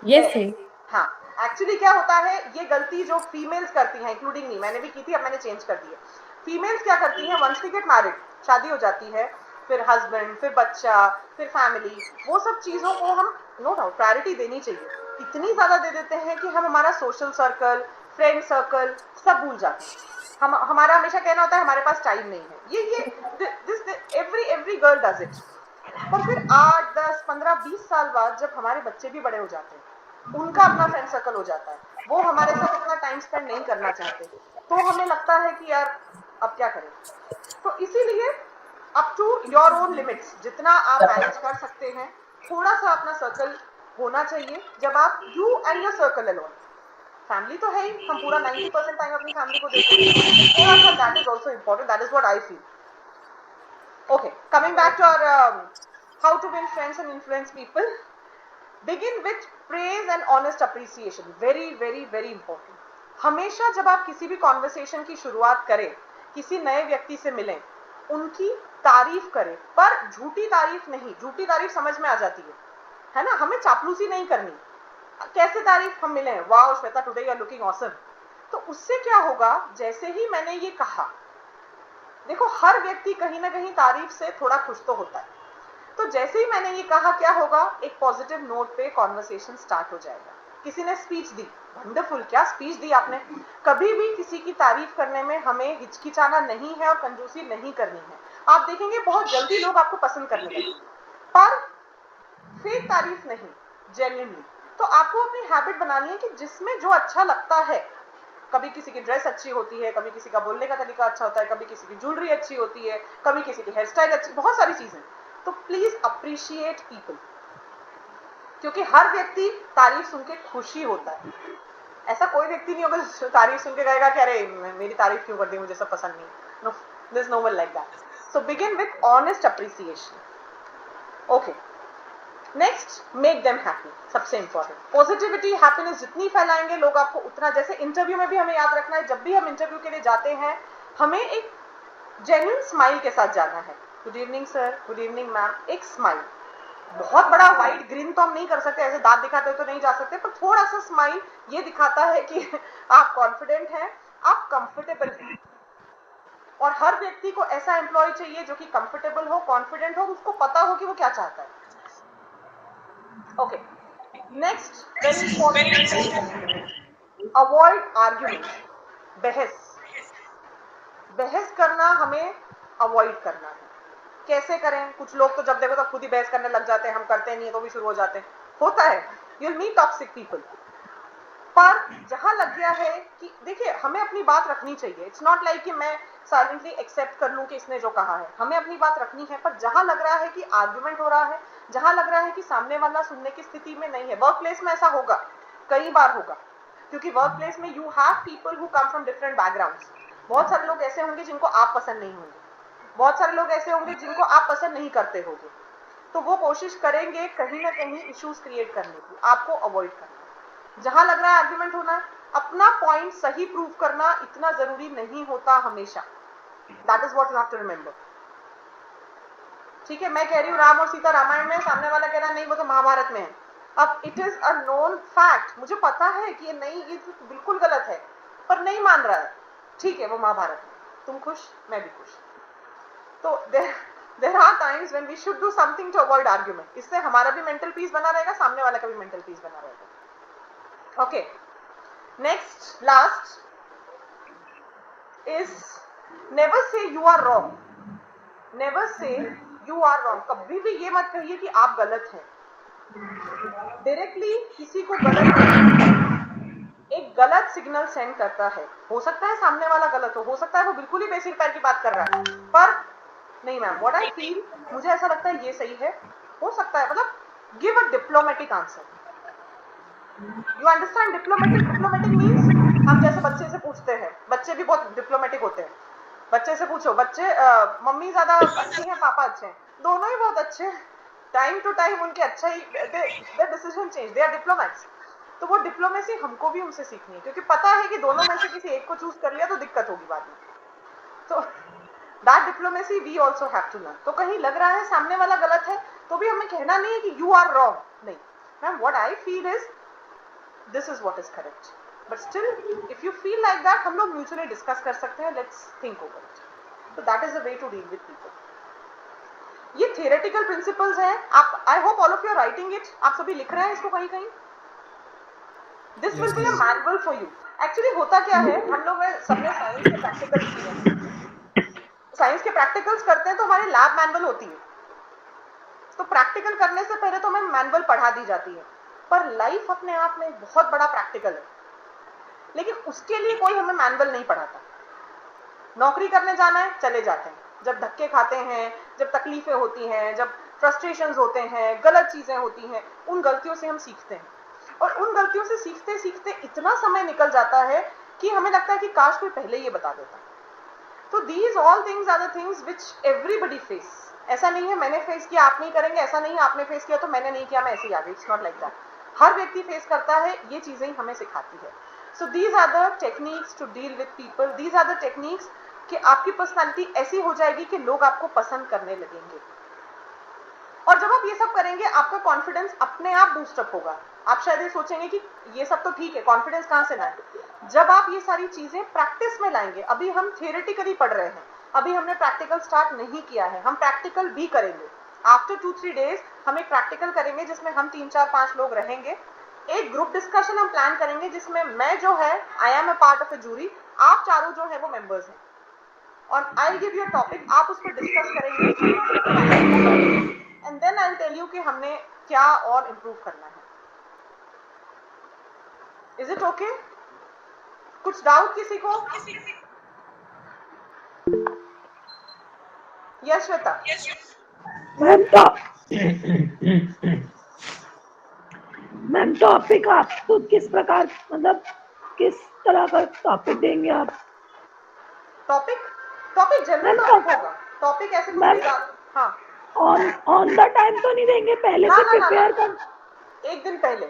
यस है। हाँ, एक्चुअली क्या होता है, ये गलती जो फीमेल्स करती हैं, इंक्लूडिंग मी, मैंने भी की थी, अब मैंने चेंज कर दी है। फीमेल्स क्या करती हैं, वंस वी गेट मैरिड, शादी हो जाती है, फिर हस्बैंड, फिर बच्चा, फिर फैमिली, वो सब चीजों को हम नो डाउट प्रायोरिटी देनी चाहिए, इतनी ज्यादा दे देते हैं कि हम हमारा सोशल सर्कल, फ्रेंड सर्कल सब भूल जाते हैं। हमारा हमेशा कहना होता है हमारे पास टाइम नहीं है, ये एवरी गर्ल डज इट। पर फिर 8, 10, 15, 20 साल बाद जब हमारे बच्चे भी बड़े हो जाते हैं, उनका अपना फ्रेंड सर्कल हो जाता है, वो हमारे साथ उतना टाइम स्पेंड नहीं करना चाहते, तो हमें लगता है कि यार अब क्या करें। तो इसीलिए up to your own limits, जितना आप मैनेज कर सकते हैं, थोड़ा सा अपना सर्कल होना चाहिए। जब आप you and your circle alone, family तो है ही, हम पूरा 90% टाइम अपनी फैमिली को देते हैं, थोड़ा सा that is also important, that is what I feel. Okay, coming back to our how to win friends and influence people. Begin with praise and honest appreciation. Very, very, very important. हमेशा जब आप किसी भी conversation की शुरुआत करें, किसी नए व्यक्ति से मिलें, उनकी तारीफ करें, पर झूठी तारीफ नहीं। झूठी तारीफ समझ में आ जाती है ना, हमें चापलूसी नहीं करनी। कैसे तारीफ, हम मिले, wow Shweta today you are looking awesome, तो उससे क्या होगा, जैसे ही मैंने ये कहा, देखो हर व्यक्ति कहीं ना कहीं तारीफ से थोड़ा खुश तो होता है, तो जैसे ही मैंने ये कहा क्या होगा, एक पॉजिटिव नोट पे कॉन्वर्सेशन स्टार्ट हो जाएगा। किसी ने स्पीच दी, वंडरफुल, क्या स्पीच दी आपने। कभी भी किसी की तारीफ करने में हमें हिचकिचाना नहीं है और कंजूसी नहीं करनी है। आप देखेंगे बहुत जल्दी लोग आपको पसंद करने लगेंगे, पर फेक तारीफ नहीं, जेन्युइनली। तो आपको अपनी हैबिट बनानी है कि जिसमें जो अच्छा लगता है, कभी किसी की ड्रेस अच्छी होती है, कभी किसी का बोलने का तरीका अच्छा होता है, कभी किसी की ज्वेलरी अच्छी होती है, कभी किसी की हेयर स्टाइल अच्छी, बहुत सारी चीजें। तो प्लीज अप्रिशिएट पीपल, क्योंकि हर व्यक्ति तारीफ सुन के खुशी होता है। ऐसा कोई व्यक्ति नहीं होगा जो तारीफ सुन के कहेगा कि अरे मेरी तारीफ क्यों कर दी, मुझे सब पसंद नहीं। No, there is no one like that. So begin with honest appreciation. Okay, next, make them happy. सबसे इंपॉर्टेंट, पॉजिटिविटी, हैप्पीनेस जितनी फैलाएंगे लोग आपको उतना, जैसे इंटरव्यू में भी हमें याद रखना है, जब भी हम इंटरव्यू के लिए जाते हैं हमें एक जेन्युइन स्माइल के साथ जाना है। Good evening sir, good evening ma'am, एक स्माइल। बहुत बड़ा वाइड ग्रीन तो हम नहीं कर सकते, ऐसे दांत दिखाते तो नहीं जा सकते, पर थोड़ा सा स्माइल ये दिखाता है कि आप कॉन्फिडेंट हैं, आप कंफर्टेबल हैं। और हर व्यक्ति को ऐसा एम्प्लॉय चाहिए जो कि कंफर्टेबल हो, कॉन्फिडेंट हो, उसको पता हो कि वो क्या चाहता है। Okay, next very important, avoid argument. बहस करना हमें अवॉइड करना है। कैसे करें? कुछ लोग तो जब देखो तब खुद ही बहस करने लग जाते हैं, हम करते नहीं है तो भी शुरू हो जाते हैं, होता है, you will meet toxic people. पर जहां लग गया है कि देखिए हमें अपनी बात रखनी चाहिए, इट्स नॉट लाइक कि मैं साइलेंटली एक्सेप्ट कर लूं कि इसने जो कहा है, हमें अपनी बात रखनी है। पर जहां लग रहा है कि आर्ग्यूमेंट हो रहा है, जहां लग रहा है कि सामने वाला सुनने की स्थिति में नहीं है, वर्क प्लेस में ऐसा होगा, कई बार होगा, क्योंकि वर्क प्लेस में you have people who come from different backgrounds. बहुत सारे लोग ऐसे होंगे जिनको आप पसंद नहीं होंगे, बहुत सारे लोग ऐसे होंगे जिनको आप पसंद नहीं करते होंगे, तो वो कोशिश करेंगे कहीं ना कहीं इश्यूज क्रिएट करने की, आपको अवॉइड करना। जहां लग रहा है आर्ग्यूमेंट होना, अपना पॉइंट सही प्रूव करना इतना जरूरी नहीं होता हमेशा। That is what you have to remember. ठीक है, मैं कह रही हूँ राम और सीता रामायण में, सामने वाला कह रहा है नहीं वो तो महाभारत में है। अब it is a known fact, मुझे पता है कि ये नहीं, ये तो बिल्कुल गलत है, पर नहीं मान रहा है, ठीक है वो महाभारत में, तुम खुश मैं भी खुश। तो there are times when we should do something to avoid argument। इससे हमारा भी मेंटल पीस बना रहेगा, सामने वाला का भी मेंटल पीस बना रहेगा। Okay, next last is never say you are wrong. Never say you are wrong, कभी भी ये मत कहिए कि आप गलत हैं। डायरेक्टली किसी को गलत, एक गलत सिग्नल सेंड करता है। हो सकता है सामने वाला गलत हो सकता है वो बिल्कुल ही बेसिक पैर की बात कर रहा है, पर नहीं मैम व्हाट आई फील, मुझे ऐसा लगता है ये सही है, हो सकता है, मतलब give a diplomatic answer. You understand diplomatic? Diplomatic means हम जैसे बच्चे से पूछते हैं, बच्चे भी बहुत डिप्लोमेटिक होते हैं, बच्चे से पूछो, बच्चे मम्मी ज्यादा अच्छी है पापा अच्छे हैं, दोनों ही बहुत अच्छे हैं, टाइम टू टाइम उनके अच्छा ही, their decision change, they are diplomats. तो वो डिप्लोमेसी हमको भी उनसे सीखनी है, क्योंकि पता है कि दोनों में से किसी एक को चूज कर लिया तो दिक्कत होगी बाद में। तो that diplomacy we also have to learn. तो कहीं लग रहा है सामने वाला गलत है तो भी हमें कहना नहीं है कि यू आर रॉन्ग, नहीं ma'am what I feel is this is what is correct, but still if you feel like that हम लोग म्यूचुअली डिस्कस कर सकते हैं, लेट्स थिंक ओवर इट। तो that is the way to deal with people. ये theoretical principles हैं, आप, I hope all of you are writing it, आप सभी लिख रहे हैं इसको कहीं कहीं। This will be a manual for you. Actually होता क्या है, हम लोग सबने साइंस के प्रैक्टिकल्स किए हैं, साइंस के प्रैक्टिकल्स करते हैं तो हमारी लैब मैनुअल होती है, तो प्रैक्टिकल करने से पहले तो हमें मैनुअल पढ़ा दी जाती है, पर लाइफ अपने आप में बहुत बड़ा प्रैक्टिकल है, लेकिन उसके लिए कोई हमें मैनुअल नहीं पढ़ाता। नौकरी करने जाना है चले जाते हैं, जब धक्के खाते हैं, जब तकलीफें होती हैं, जब फ्रस्ट्रेशंस होते हैं, गलत चीजें होती हैं, उन गलतियों से हम सीखते हैं, और उन गलतियों से सीखते सीखते इतना समय निकल जाता है कि हमें लगता है कि काश कोई पहले ये बता देता। तो these all things are the things which everybody face। ऐसा नहीं है मैंने फेस किया आप नहीं करेंगे, ऐसा नहीं है आपने फेस किया तो मैंने नहीं किया मैं ऐसे ही आ गई, इट्स नॉट लाइक दैट। हर व्यक्ति फेस करता है, ये चीजें ही हमें सिखाती है। So these are the techniques to deal with people, these are the techniques कि आपकी पर्सनालिटी ऐसी हो जाएगी कि लोग आपको पसंद करने लगेंगे, और जब आप ये सब करेंगे आपका कॉन्फिडेंस अपने आप बूस्टअप होगा। आप शायद ये सोचेंगे कि ये सब तो ठीक है, कॉन्फिडेंस कहां से लाएं? जब आप ये सारी चीजें प्रैक्टिस में लाएंगे, अभी हम थियोरेटिकली पढ़ रहे हैं, अभी हमने प्रैक्टिकल स्टार्ट नहीं किया है, हम प्रैक्टिकल भी करेंगे, आफ्टर 2-3 डेज हम एक प्रैक्टिकल करेंगे जिसमें हम 3-4-5 लोग रहेंगे, एक ग्रुप डिस्कशन हम प्लान करेंगे जिसमें मैं जो है I am a part of a jury, आप चारों जो है वो मेंबर्स हैं, और I give you a topic, आप उस पर डिस्कस करेंगे and then I tell you कि हमने क्या और इम्प्रूव करना है। Is it okay? कुछ डाउट किसी को? Yes Shweta. Ma'am ma'am topic आप तो किस प्रकार, मतलब किस तरह का टॉपिक देंगे आप? टॉपिक जनरल टॉपिक होगा, टॉपिक ऐसे कुछ नहीं। हाँ, ऑन द टाइम तो नहीं देंगे, पहले से प्रिपेयर कर? एक दिन पहले।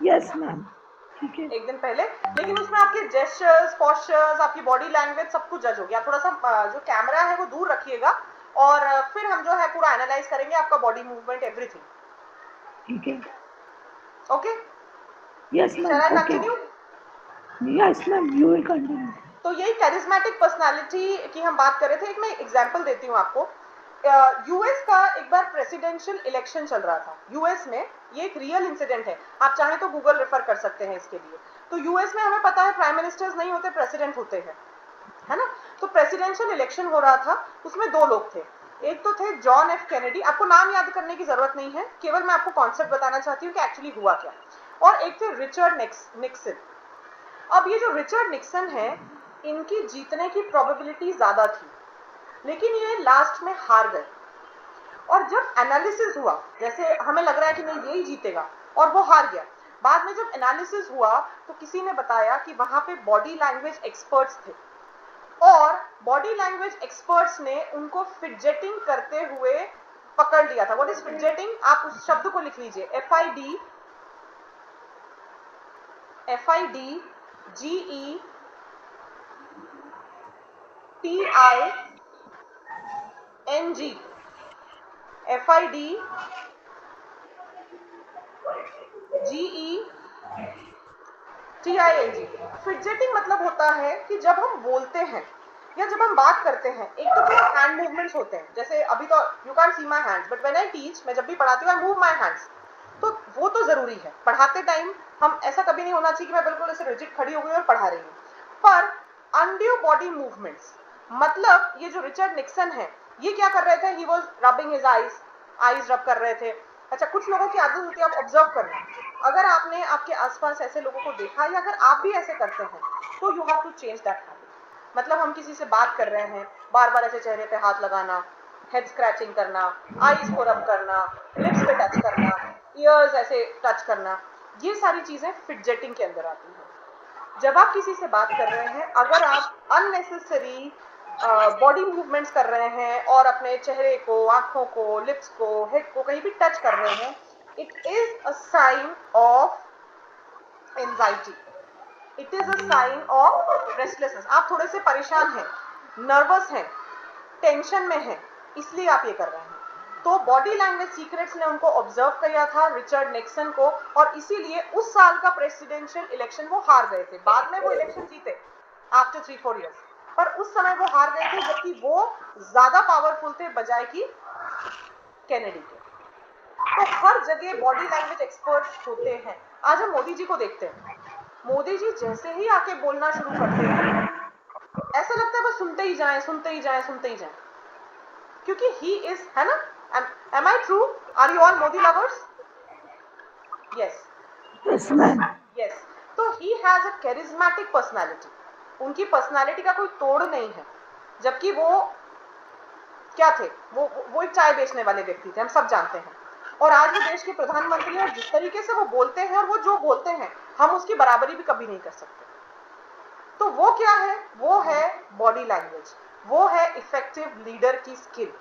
यस मैम, ठीक है। एक दिन पहले, लेकिन उसमें आपके जेस्चर्स, पोस्चर्स, आपकी बॉडी लैंग्वेज सब कुछ जज होगी। आप थोड़ा सा जो कैमरा है वो दूर रखिएगा और फिर हम जो है पूरा एनालाइज करेंगे आपका बॉडी मूवमेंट, एवरीथिंग। ठीक है। Okay? Yes ma'am, okay. Yes ma'am, you will continue. तो यही कैरिज्मेटिक पर्सनालिटी की हम बात कर रहे थे। एक मैं एग्जांपल देती हूँ आपको। यूएस का एक बार प्रेसिडेंशियल इलेक्शन चल रहा था यूएस में, ये एक रियल इंसिडेंट है, आप चाहें तो गूगल रेफर कर सकते हैं इसके लिए। तो यूएस में हमें पता है प्राइम मिनिस्टर्स नहीं होते, प्रेसिडेंट होते हैं, है ना। तो प्रेसिडेंशियल इलेक्शन हो रहा था, उसमें दो लोग थे। एक तो थे जॉन एफ कैनेडी, आपको नाम याद करने की जरूरत नहीं है, केवल मैं आपको कॉन्सेप्ट बताना चाहती हूँ कि एक्चुअली हुआ क्या। और एक थे रिचर्ड निक्सन। अब ये जो रिचर्ड निक्सन है, इनकी जीतने की प्रोबेबिलिटी ज्यादा थी, लेकिन ये लास्ट में हार गए। और जब एनालिसिस हुआ, जैसे हमें लग रहा है कि नहीं यही जीतेगा, और वो हार गया। बाद में जब एनालिसिस हुआ तो किसी ने बताया कि वहां पे बॉडी लैंग्वेज एक्सपर्ट्स थे, और बॉडी लैंग्वेज एक्सपर्ट्स ने उनको फिडजेटिंग करते हुए पकड़ लिया था। What is fidgeting? आप उस शब्द को लिख लीजिए, FIDGETING, FIDGETING। फिडजेटिंग मतलब होता है कि जब हम बोलते हैं या जब हम बात करते हैं, एक तो क्या हैंड मूवमेंट्स होते हैं, जैसे अभी तो you can see my hands, but when I teach, मैं जब भी पढ़ाती हूँ, आई मूव माय हैंड्स। तो वो तो जरूरी है, पढ़ाते टाइम हम ऐसा कभी नहीं होना चाहिए कि मैं बिल्कुल ऐसे रिजिड खड़ी हो गई और पढ़ा रही हूँ। पर अनड्यू बॉडी मूवमेंट्स, मतलब ये जो रिचर्ड निक्सन है, ये क्या कर रहे थे? He was rubbing his eyes रब कर रहे थे। अच्छा, कुछ लोगों की आदत होती है आप ऑब्जर्व करना, अगर आपने आपके आसपास ऐसे लोगों को देखा या अगर आप भी ऐसे करते हैं तो you have to change that habit. मतलब हम किसी से बात कर रहे हैं, बार बार ऐसे चेहरे पे हाथ लगाना, हेड स्क्रैचिंग करना, आईज को रब करना, लिप्स पे टच करना, ईयर्स ऐसे टच करना, ये सारी चीजें फिडजेटिंग के अंदर आती हैं। जब आप किसी से बात कर रहे हैं, अगर आप अननेसेसरी बॉडी मूवमेंट्स कर रहे हैं और अपने चेहरे को, आंखों को, लिप्स को, हेड को कहीं भी टच कर रहे हैं, it is a sign of anxiety, it is a sign of restlessness. आप थोड़े से परेशान हैं, नर्वस हैं, टेंशन में हैं, इसलिए आप ये कर रहे हैं। तो बॉडी लैंग्वेज सीक्रेट्स ने उनको ऑब्जर्व किया था, रिचर्ड निक्सन को, और इसीलिए उस साल का प्रेसिडेंशियल इलेक्शन वो हार गए थे। बाद में वो इलेक्शन जीते आफ्टर 3-4 इयर्स, पर उस समय वो हार गए थे, जबकि वो ज्यादा पावरफुल थे बजाय कि कैनेडी के। तो हर जगह बॉडी लैंग्वेज एक्सपर्ट्स होते हैं। आज हम मोदी जी को देखते हैं, मोदी जी जैसे ही आके बोलना शुरू करते हैं, ऐसा लगता है बस सुनते ही जाएं, सुनते ही जाएं, सुनते ही जाएं, क्योंकि ही इज, है ना, am I true? Are you all Modi lovers? Yes. Yes ma'am. Yes. तो he has a charismatic personality. उनकी पर्सनालिटी का कोई तोड़ नहीं है। जबकि वो क्या थे? वो एक चाय बेचने वाले व्यक्ति थे, हम सब जानते हैं। और आज वो देश के प्रधानमंत्री हैं, और जिस तरीके से वो बोलते हैं और वो जो बोलते हैं, हम उसकी बराबरी भी कभी नहीं कर सकते। तो वो क्या है? वो है बॉडी लैंग्वेज, वो है इफेक्टिव लीडर की स्किल।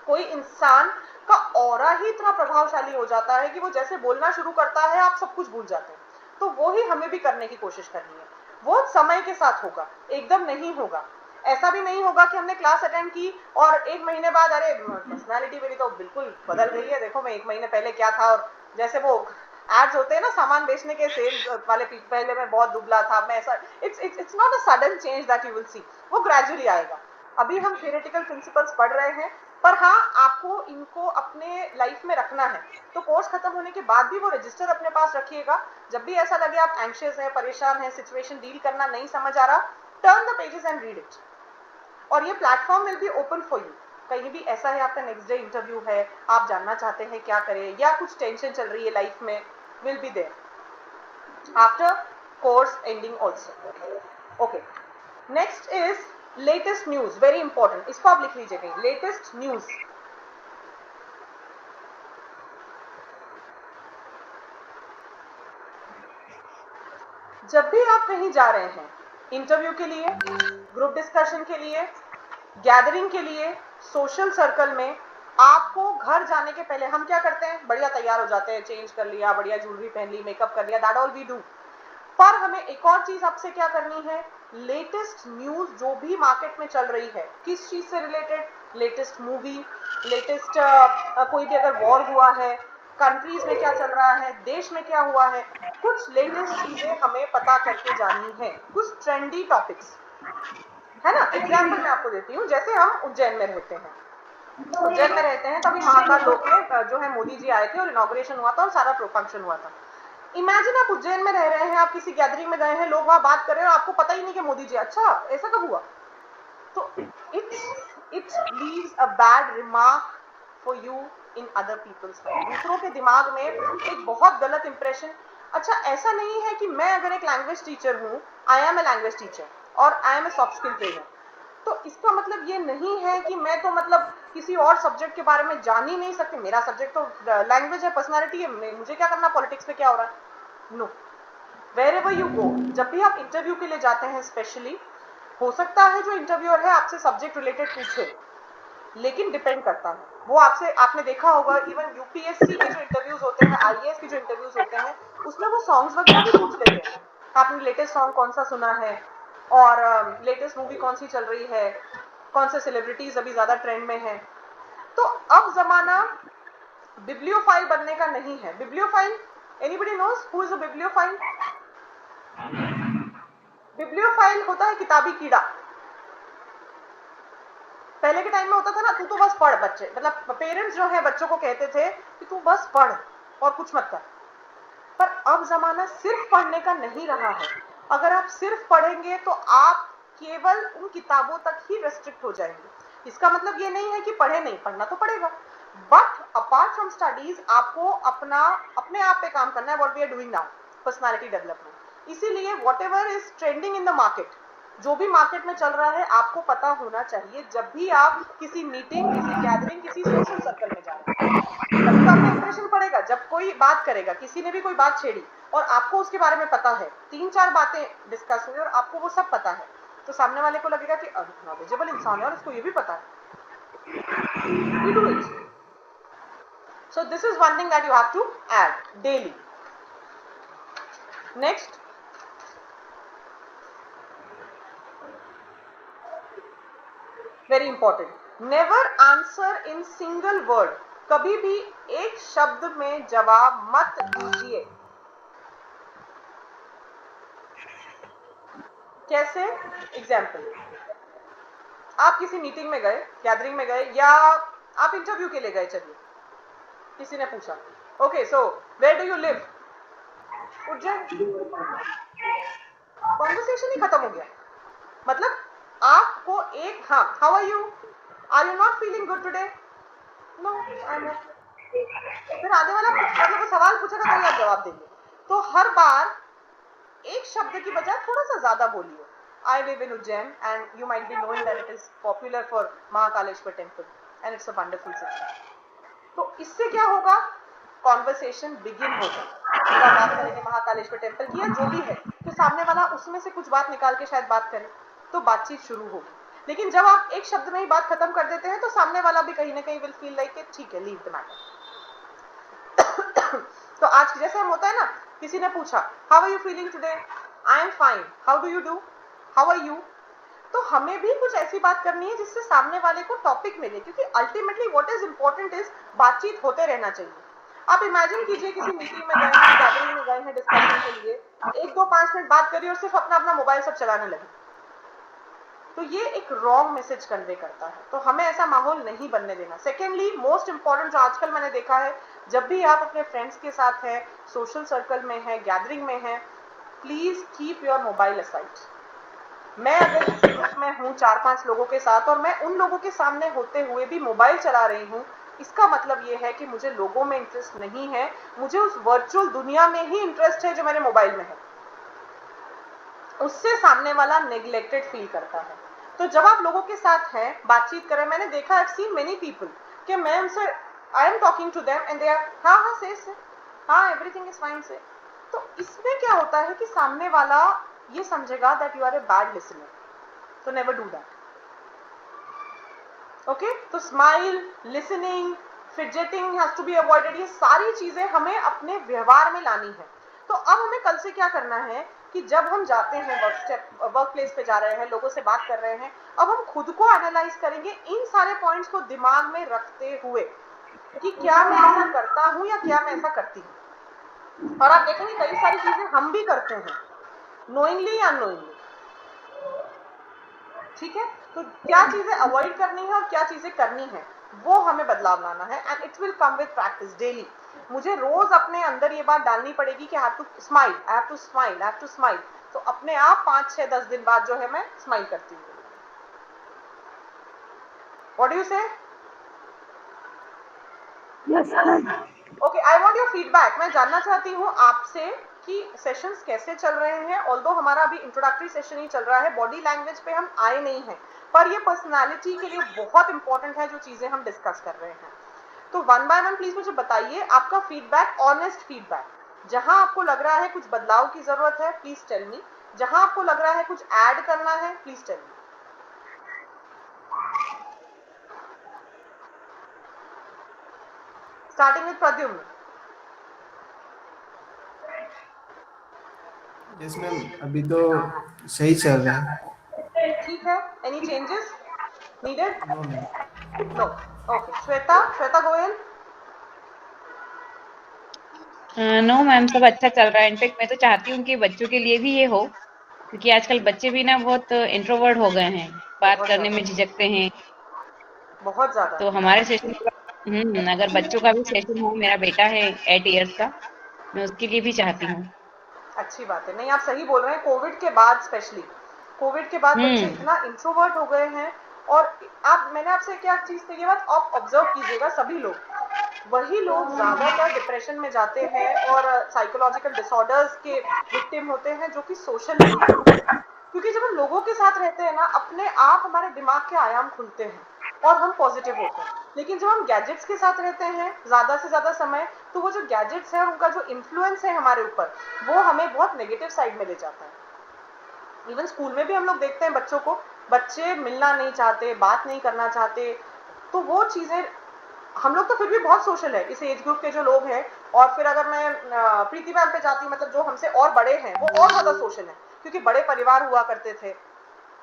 कोई इंसान का ऑरा ही इतना प्रभावशाली हो जाता है कि वो जैसे बोलना शुरू करता है आप सब कुछ भूल जाते हैं। तो वो ही हमें भी करने की कोशिश करनी है। वो समय के साथ होगा, एकदम नहीं होगा। ऐसा भी नहीं होगा कि हमने क्लास अटेंड की और 1 महीने बाद अरे पर्सनालिटी मेरी तो बिल्कुल बदल गई है, देखो मैं 1 महीने पहले क्या था। और जैसे वो एड्स होते हैं ना सामान बेचने के, सेल वाले, पहले मैं बहुत दुबला था, मैं ऐसा, it's not a sudden change that you will see, वो ग्रेजुअली आएगा। अभी हम थियोरेटिकल प्रिंसिपल्स पढ़ रहे हैं, पर हाँ आपको इनको अपने लाइफ में रखना है। तो कोर्स खत्म होने के बाद भी वो रजिस्टर अपने पास रखिएगा। जब भी ऐसा लगे आप एंशियस हैं, परेशान हैं, सिचुएशन डील करना नहीं समझ आ रहा, turn the pages and read it. और ये platform will be open for you. कहीं भी ऐसा है आपका नेक्स्ट डे इंटरव्यू है, आप जानना चाहते हैं क्या करें, या कुछ टेंशन चल रही है लाइफ में, will be there after course ending also. Okay, next is latest news, very important, इसको आप लिख लीजिए कहीं, लेटेस्ट न्यूज। जब भी आप कहीं जा रहे हैं, इंटरव्यू के लिए, ग्रुप डिस्कशन के लिए, गैदरिंग के लिए, सोशल सर्कल में, आपको घर जाने के पहले हम क्या करते हैं, बढ़िया तैयार हो जाते हैं, चेंज कर लिया, बढ़िया ज्वेलरी पहन ली, मेकअप कर लिया, दैट ऑल वी डू। पर हमें एक और चीज आपसे क्या करनी है, लेटेस्ट न्यूज जो भी मार्केट में चल रही है, किस चीज से रिलेटेड, लेटेस्ट मूवी, लेटेस्ट कोई भी अगर वॉर हुआ है, कंट्रीज में क्या चल रहा है, देश में क्या हुआ है, कुछ लेटेस्ट चीजें हमें पता करके जानी है, कुछ ट्रेंडी टॉपिक्स, है ना। एग्जाम्पल मैं आपको देती हूँ, जैसे हम उज्जैन में रहते हैं, उज्जैन में रहते हैं, तभी महाकाल लोक में जो है मोदी जी आए थे और इनॉग्रेशन हुआ था और सारा फंक्शन हुआ था। इमेजिन आप उज्जैन में रह रहे हैं, आप किसी गैदरिंग में गए हैं, लोग वहां बात कर रहे हैं और आपको पता ही नहीं कि मोदी जी, अच्छा ऐसा कब हुआ। तो it leaves a bad remark for you in other people's mind, दूसरों के दिमाग में एक बहुत गलत इंप्रेशन। अच्छा, ऐसा नहीं है कि मैं अगर एक लैंग्वेज टीचर हूँ, I am a language teacher और I am a soft skill trainer, तो इसका मतलब ये नहीं है कि मैं तो मतलब किसी और सब्जेक्ट के बारे में जान ही नहीं सकती, मेरा सब्जेक्ट तो लैंग्वेज है, पर्सनालिटी है, मुझे क्या करना पॉलिटिक्स में क्या हो रहा है। No, where ever you go, जब भी आप इंटरव्यू के लिए जाते हैं, स्पेशली हो सकता है जो इंटरव्यूअर है आपसे सब्जेक्ट रिलेटेड पूछे, लेकिन डिपेंड करता है वो आपसे। आपने देखा होगा इवन यूपीएससी के जो इंटरव्यूज होते हैं, आईएएस के जो इंटरव्यूज होते हैं, उसमें वो सॉन्ग्स वगैरह भी पूछ लेते हैं, आपने लेटेस्ट सॉन्ग कौन सा सुना है, और लेटेस्ट मूवी कौन सी चल रही है, कौन से सेलिब्रिटीज अभी ज्यादा ट्रेंड में है। तो अब जमाना बिब्लियोफाइल बनने का नहीं है। Bibliophile, anybody knows who is a bibliophile? Bibliophile होता है किताबी कीड़ा। पहले के टाइम में होता था ना, तू तो बस पढ़, बच्चे मतलब पेरेंट्स जो है बच्चों को कहते थे कि तू बस पढ़ और कुछ मत कर। पर अब जमाना सिर्फ पढ़ने का नहीं रहा है। अगर आप सिर्फ पढ़ेंगे तो आप केवल उन किताबों तक ही रेस्ट्रिक्ट हो जाएंगे। इसका मतलब ये नहीं है कि पढ़े नहीं, पढ़ना तो पड़ेगा, बट अपार्ट फ्रॉम स्टडीज आपको अपने आप पे काम करना है, what we are doing now, personality development. इसीलिए whatever is trending in the market, जो भी मार्केट में चल रहा है आपको पता होना चाहिए जब भी आप किसी मीटिंग, किसी गैदरिंग, किसी सोशल सर्कल में जा रहे हैं। तभी तो आपका इंप्रेशन पड़ेगा। जब कोई बात करेगा, किसी ने भी कोई बात छेड़ी और आपको उसके बारे में पता है, 3-4 बातें डिस्कस हुई और आपको वो सब पता है, तो सामने वाले को लगेगा कि नॉलेजेबल इंसान है और इसको ये भी पता है। We do it. So this is one thing that you have to add daily. Next, very important, never answer in single word. कभी भी एक शब्द में जवाब मत दीजिए। कैसे? एग्जाम्पल, आप किसी मीटिंग में गए, गैदरिंग में गए, या आप इंटरव्यू के लिए गए, चलिए किसी ने पूछा, okay so where do you live? Ujjain. Conversation ही खत्म हो गया। मतलब आपको एक, हाँ, how are you, are you not feeling good today? No, I am okay. फिर आगे वाला मतलब वो सवाल पूछेगा तभी आप जवाब देंगे। तो हर बार एक शब्द की बजाय थोड़ा सा ज्यादा बोलिए। I live in Ujjain and you might be knowing that it is popular for Mahakaleshwar temple and it's a wonderful city. तो इससे क्या होगा, कॉन्वर्सेशन बिगिन होगा। जब आप बात करेंगे महाकालेश्वर टेम्पल की या जो भी है, तो सामने वाला उसमें से कुछ बात निकाल के शायद बात करे, तो बातचीत शुरू होगी। लेकिन जब आप एक शब्द में ही बात खत्म कर देते हैं तो सामने वाला भी कहीं ना कहीं विल फील लाइक ठीक है, लीव द मैटर। तो आज जैसे हम होता है ना, किसी ने पूछा how are you feeling today? I am fine, how do you do, how are you? तो हमें भी कुछ ऐसी बात करनी है जिससे सामने वाले को टॉपिक मिले, क्योंकि ultimately what is important is बातचीत होते रहना चाहिए। आप इमेजिन कीजिए किसी मीटिंग में गए हैं, गैदरिंग में गए हैं डिस्कशन के लिए, 1-2-5 मिनट बात करिए और सिर्फ अपना अपना मोबाइल सब चलाने लगे, तो ये एक रॉन्ग मैसेज कन्वे करता है, तो हमें ऐसा माहौल नहीं बनने देना। सेकेंडली मोस्ट इंपॉर्टेंट जो आजकल मैंने देखा है, जब भी आप अपने फ्रेंड्स के साथ हैं, सोशल सर्कल में है, गैदरिंग में है, please keep your mobile aside. मैं अगर किसी ग्रुप में हूँ 4-5 लोगों के साथ और मैं उन लोगों के सामने होते हुए भी मोबाइल चला रही हूँ, इसका मतलब ये है कि मुझे लोगों में इंटरेस्ट नहीं है, मुझे उस वर्चुअल दुनिया में ही इंटरेस्ट है जो मेरे मोबाइल में है। उससे सामने वाला नेग्लेक्टेड फील करता है। तो जब आप लोगों के साथ हैं, बातचीत करें, मैंने देखा, I have seen many people कि मैं उनसे, I am talking to them and they are हाँ से हाँ एवरीथिंग इज फाइन से। तो इसमें क्या होता है कि सामने वाला ये समझेगा that you are a bad listener, तो नेवर डू दैट। ओके, तो smile, listening, fidgeting has to be avoided. ये सारी चीजें हमें अपने व्यवहार में लानी है। तो अब हमें कल से क्या करना है कि जब हम जाते हैं वर्क प्लेस पे जा रहे हैं, लोगों से बात कर रहे हैं, अब हम खुद को एनालाइज करेंगे इन सारे पॉइंट्स को दिमाग में रखते हुए कि क्या मैं ऐसा करता हूं या क्या मैं ऐसा करती हूं। और आप देखेंगे कई सारी चीजें हम भी करते हैं, नोइंगली या अननोइंगली। ठीक है, तो क्या चीजें अवॉइड करनी है और क्या चीजें करनी है, वो हमें बदलाव लाना है। And it will come with practice daily. मुझे रोज अपने अंदर ये बात डालनी पड़ेगी कि I have to smile, I have to smile, I have to smile. तो अपने आप 5-6-10 दिन बाद जो है मैं स्माइल करती हूँ। व्हाट डू यू से? Yes ma'am. Okay, I want your feedback. मैं जानना चाहती हूँ आपसे कि सेशंस कैसे चल रहे हैं। ऑल्दो हमारा अभी इंट्रोडक्टरी सेशन ही चल रहा है, बॉडी लैंग्वेज पे हम आए नहीं हैं, पर ये पर्सनालिटी के लिए बहुत इंपॉर्टेंट है जो चीजें हम डिस्कस कर रहे हैं। तो वन बाय वन प्लीज मुझे बताइए आपका फीडबैक, ऑनेस्ट फीडबैक। जहां आपको लग रहा है कुछ बदलाव की जरूरत है, प्लीज टेल मी। जहां आपको लग रहा है कुछ ऐड करना है, please tell me. Starting with Pradyumna. Yes ma'am, अभी तो सही चल रहा है। ठीक है, any changes needed? No ma'am. No. Okay, Shweta Goyal. No ma'am, सब अच्छा चल रहा है। इनफेक्ट मैं तो चाहती हूँ कि बच्चों के लिए भी ये हो, क्योंकि आजकल बच्चे भी ना बहुत इंट्रोवर्ट हो गए हैं, बात बहुत करने ज्यादा, में झिझकते हैं। बहुत ज्यादा। तो हमारे सेशन अगर बच्चों का भी सेशन हो, मेरा बेटा है 8 इयर्स का, मैं उसके लिए भी चाहती हूँ। अच्छी बात है। नहीं, आप सही बोल रहे हैं। कोविड के बाद, स्पेशली कोविड के बाद बच्चे इतना इंट्रोवर्ट हो गए हैं। और मैंने आपसे क्या चीज कही, ये बात आप ऑब्जर्व कीजिएगा, सभी लोग, वही लोग ज्यादातर डिप्रेशन में जाते हैं और साइकोलॉजिकल डिसऑर्डर्स के विक्टिम होते हैं जो कि सोशल नहीं होते। क्योंकि जब हम लोगों के साथ रहते हैं ना, अपने आप हमारे दिमाग के आयाम खुलते हैं और हम पॉजिटिव होते हैं। लेकिन जब हम गैजेट्स के साथ रहते हैं ज्यादा से ज्यादा समय, तो वो जो गैजेट्स है और उनका जो इन्फ्लुएंस है हमारे ऊपर, वो हमें बहुत नेगेटिव साइड में ले जाता है। इवन स्कूल में भी हम लोग देखते हैं बच्चों को, बच्चे मिलना नहीं चाहते, बात नहीं करना चाहते। तो वो चीजें, हम लोग तो फिर भी बहुत सोशल है इस एज ग्रुप के जो लोग हैं। और फिर अगर मैं प्रीति मैम पे जाती, मतलब जो हमसे और बड़े हैं, वो और ज्यादा सोशल है, क्योंकि बड़े परिवार हुआ करते थे,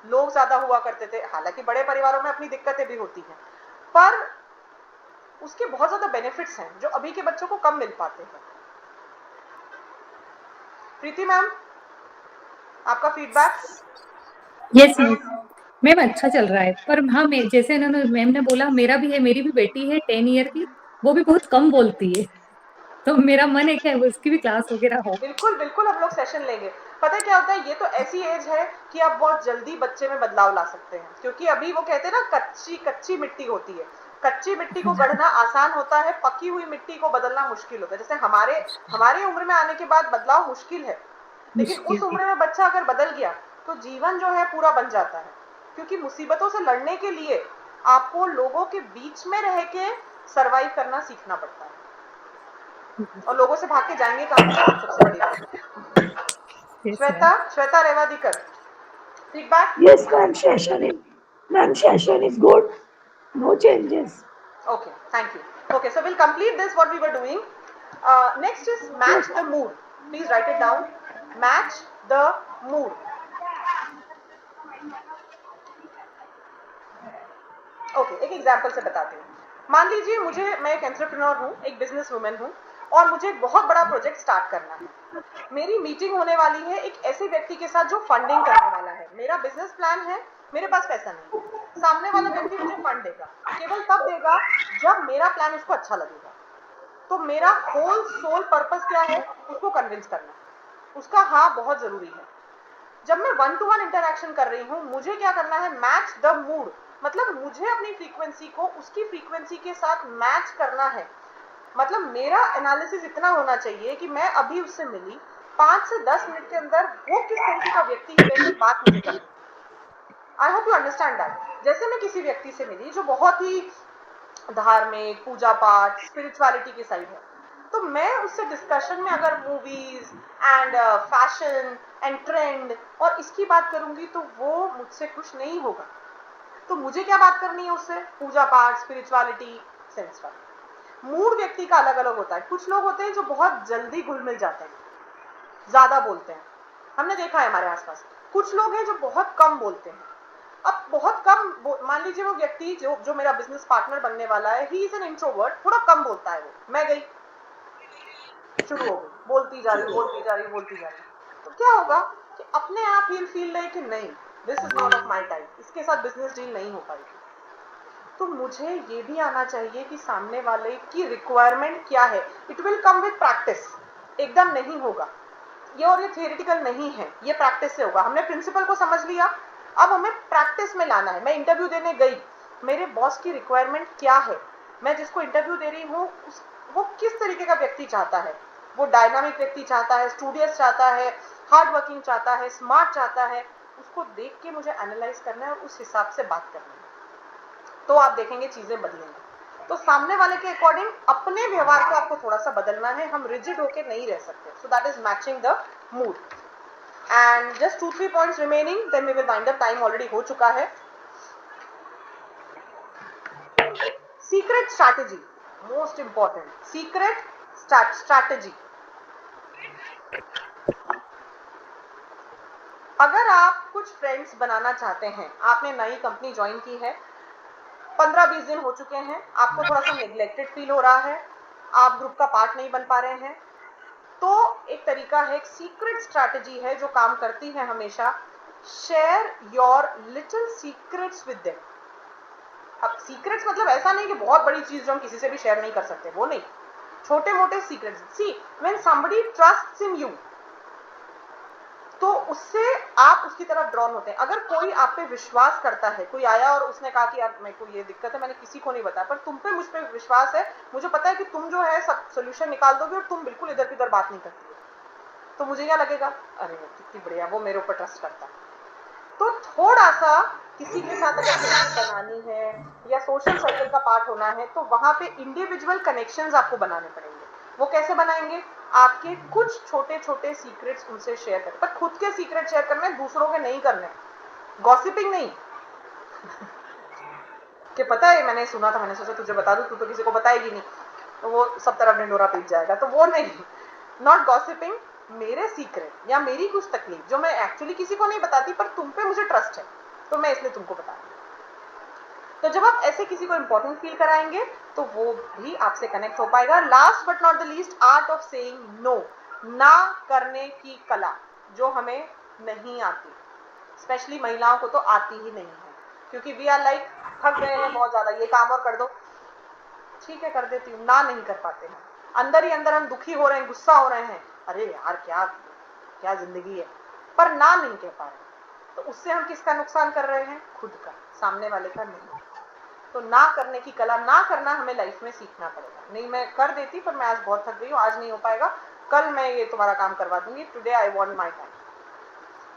लोग ज्यादा हुआ करते थे। हालांकि बड़े परिवारों में अपनी दिक्कतें भी होती हैं, पर उसके बहुत ज्यादा बेनिफिट्स हैं जो अभी के बच्चों को कम मिल पाते हैं। प्रीति मैम, आपका फीडबैक। यस मैम, अच्छा चल रहा है। पर हाँ, मैं जैसे इन्होंने मैम ने बोला, मेरा भी है, मेरी भी बेटी है 10 ईयर की, वो भी बहुत कम बोलती है। तो मेरा मन है कि उसकी भी क्लास वगैरह हो। बिल्कुल बिल्कुल, हम लोग सेशन लेंगे। पता है क्या होता है, ये तो ऐसी एज है कि आप बहुत जल्दी बच्चे में बदलाव ला सकते हैं, क्योंकि अभी वो कहते हैं ना, कच्ची कच्ची मिट्टी होती है। कच्ची मिट्टी को गढ़ना आसान होता है, पकी हुई मिट्टी को बदलना मुश्किल होता है। जैसे हमारे उम्र में आने के बाद बदलाव मुश्किल है, लेकिन उस मुश्किल है। उम्र में बच्चा अगर बदल गया तो जीवन जो है पूरा बन जाता है। क्योंकि मुसीबतों से लड़ने के लिए आपको लोगों के बीच में रह के सरवाइव करना सीखना पड़ता है, और लोगों से भाग के जाएंगे कहाँ, सबसे बड़ी बात। Yes ma'am. Shweta Rewadikar, feedback. Yes, ma'am, session is good. No changes. Okay, thank you. Okay, so we'll complete this what we were doing. Next is match the mood. Please write it down. Match the mood. Okay, एक example से बताती हूँ। मान लीजिए मैं एक entrepreneur हूँ, एक बिजनेस वुमेन हूँ, और मुझे एक बहुत बड़ा प्रोजेक्ट स्टार्ट करना है। मेरी मीटिंग होने वाली है एक ऐसे व्यक्ति के साथ जो फंडिंग करने वाला है। मेरा बिजनेस प्लान है, मेरे पास पैसा नहीं है, सामने वाला व्यक्ति मुझे फंड देगा, केवल तब देगा जब मेरा प्लान उसको अच्छा लगेगा। तो मेरा होल सोल पर्पस क्या है, उसको कन्विंस करना, उसका हाँ बहुत जरूरी है। जब मैं 1-to-1 इंटरेक्शन कर रही हूँ, मुझे क्या करना है, मैच द मूड, मतलब मुझे अपनी फ्रीक्वेंसी को उसकी फ्रीक्वेंसी के साथ मैच करना है। मतलब मेरा एनालिसिस इतना होना चाहिए कि मैं अभी उससे मिली, 5 से 10 मिनट के अंदर वो किस तरीके का व्यक्ति है, कैसे बात मुझे करनी है। I hope you understand that. जैसे मैं किसी व्यक्ति से मिली जो बहुत ही धार्मिक, पूजा पाठ, स्पिरिचुअलिटी की साइड है, तो मैं उससे डिस्कशन में अगर movies and fashion and trend और इसकी बात करूंगी तो वो मुझसे खुश नहीं होगा। तो मुझे क्या बात करनी है उससे, पूजा पाठ, स्पिरिचुअलिटी, सेंस वाली। मूड व्यक्ति का अलग अलग होता है। कुछ लोग होते हैं जो बहुत जल्दी घुल मिल जाते हैं, ज्यादा बोलते हैं, हमने देखा है हमारे आसपास। कुछ लोग हैं जो बहुत कम बोलते हैं। अब बहुत कम, मान लीजिए वो व्यक्ति जो मेरा बिजनेस पार्टनर बनने वाला है, ही इज एन इंट्रोवर्ट, थोड़ा कम बोलता है वो। मैं गई, शुरू हो गई, बोलती जा रही तो क्या होगा कि अपने आप ही फील रहे कि नहीं, this is not of my type, इसके साथ बिजनेस डील नहीं हो पाएगी। तो मुझे ये भी आना चाहिए कि सामने वाले की रिक्वायरमेंट क्या है। It will come with practice, एकदम नहीं होगा ये, और ये थियरिटिकल नहीं है, ये प्रैक्टिस से होगा। हमने प्रिंसिपल को समझ लिया, अब हमें प्रैक्टिस में लाना है। मैं इंटरव्यू देने गई, मेरे बॉस की रिक्वायरमेंट क्या है, मैं जिसको इंटरव्यू दे रही हूँ वो किस तरीके का व्यक्ति चाहता है। वो डायनामिक व्यक्ति चाहता है, स्टूडियस चाहता है, हार्ड वर्किंग चाहता है, स्मार्ट चाहता है, उसको देख के मुझे एनालाइज करना है और उस हिसाब से बात करनी है। तो आप देखेंगे चीजें बदलेंगी। तो सामने वाले के अकॉर्डिंग अपने व्यवहार को आपको थोड़ा सा बदलना है, हम रिजिड होके नहीं रह सकते। So that is matching the mood. And just 2-3 points remaining, then we will wind up, time already हो चुका है। Secret strategy, most important, secret strategy. अगर आप कुछ फ्रेंड्स बनाना चाहते हैं, आपने नई कंपनी ज्वाइन की है, 15-20 दिन हो चुके हैं, आपको थोड़ा सा नेग्लेक्टेड फील हो रहा है, आप ग्रुप का पार्ट नहीं बन पा रहे हैं, तो एक तरीका है, एक सीक्रेट स्ट्रैटेजी है जो काम करती है हमेशा, share your little secrets with them. अब सीक्रेट्स मतलब ऐसा नहीं कि बहुत बड़ी चीज जो हम किसी से भी शेयर नहीं कर सकते, वो नहीं, छोटे मोटे secrets. See when somebody trusts in you, तो उससे आप उसकी तरफ ड्रॉन होते हैं। अगर कोई आप पे विश्वास करता है, कोई आया और उसने कहा कि यार मेरे को ये दिक्कत है, मैंने किसी को नहीं बताया, पर तुम पे मुझ पे विश्वास है, मुझे पता है कि तुम जो है सब सोल्यूशन निकाल दोगे और तुम बिल्कुल इधर उधर बात नहीं करती हो, तो मुझे क्या लगेगा, अरे कितनी बढ़िया, वो मेरे ऊपर ट्रस्ट करता है। तो थोड़ा सा किसी के साथ अगर फ्रेंडशिप बनानी है या सोशल सर्कल का पार्ट होना है, तो वहां पे इंडिविजुअल कनेक्शंस आपको बनाने पड़ेंगे। वो कैसे बनाएंगे, आपके कुछ छोटे छोटे सीक्रेट्स उनसे शेयर करें, पर खुद के सीक्रेट शेयर करने, दूसरों के नहीं करने, गॉसिपिंग नहीं कि पता है मैंने सुना था, मैंने सोचा तुझे बता दूं, तू तो किसी को बताएगी नहीं, तो वो सब तरफ ढिंडोरा पीट जाएगा, तो वो नहीं, नॉट गॉसिपिंग। मेरे सीक्रेट या मेरी कुछ तकलीफ जो मैं एक्चुअली किसी को नहीं बताती, पर तुम पे मुझे ट्रस्ट है, तो मैं इसलिए तुमको बता रही हूं। तो जब आप ऐसे किसी को इंपॉर्टेंट फील कराएंगे, तो वो भी आपसे कनेक्ट हो पाएगा। Last but not the least, art of saying no, ना करने की कला, जो हमें नहीं आती, स्पेशली महिलाओं को तो आती ही नहीं है, क्योंकि वी आर लाइक थक गए हैं बहुत ज्यादा, ये काम और कर दो, ठीक है कर देती हूँ, ना नहीं कर पाते हैं, अंदर ही अंदर हम दुखी हो रहे हैं, गुस्सा हो रहे हैं, अरे यार क्या क्या जिंदगी है, पर ना नहीं कह पा रहे, तो उससे हम किसका नुकसान कर रहे हैं, खुद का, सामने वाले का नहीं। तो ना करने की कला, ना करना हमें लाइफ में सीखना पड़ेगा। नहीं मैं कर देती, पर मैं आज बहुत थक गई हूँ, आज नहीं हो पाएगा, कल मैं ये तुम्हारा काम करवा दूंगी, today I want my time.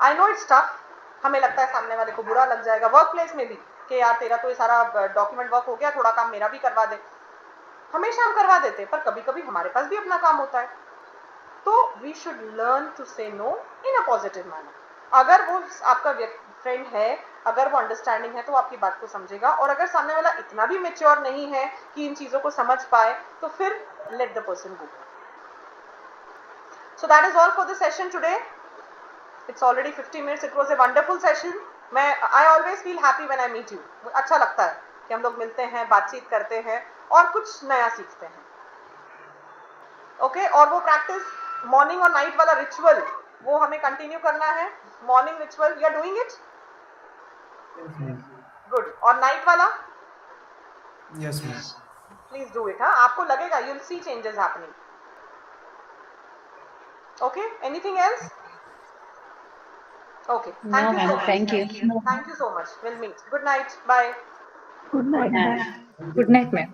I know it's tough, हमें लगता है सामने वाले को बुरा लग जाएगा, वर्क प्लेस में भी कि यार तेरा तो ये सारा डॉक्यूमेंट वर्क हो गया, थोड़ा काम मेरा भी करवा दे, हमेशा हम करवा देते हैं, पर कभी कभी हमारे पास भी अपना काम होता है। तो वी शुड लर्न टू से no in a positive manner. अगर वो आपका फ्रेंड है, अगर वो अंडरस्टैंडिंग है, तो आपकी बात को समझेगा, और अगर सामने वाला इतना भी मेच्योर नहीं है कि इन चीजों को समझ पाए, तो फिर let the person go. So that is all for the session today. It's already 50 minutes. It was a wonderful session. I always feel happy when I meet you. अच्छा लगता है कि हम लोग मिलते हैं, बातचीत करते हैं और कुछ नया सीखते हैं। ओके, और वो प्रैक्टिस मॉर्निंग और नाइट वाला रिचुअल, वो हमें कंटिन्यू करना है। Morning ritual, you are doing it? Yes, ma'am. Good. और night वाला? Yes, ma'am. Please do it. हाँ, आपको लगेगा, you'll see changes happening. Okay. Anything else? Okay. No, Thank you so ma'am. much. Thank you. Thank you so much. We'll meet. Good night. Bye. Good night ma'am. Good night ma'am.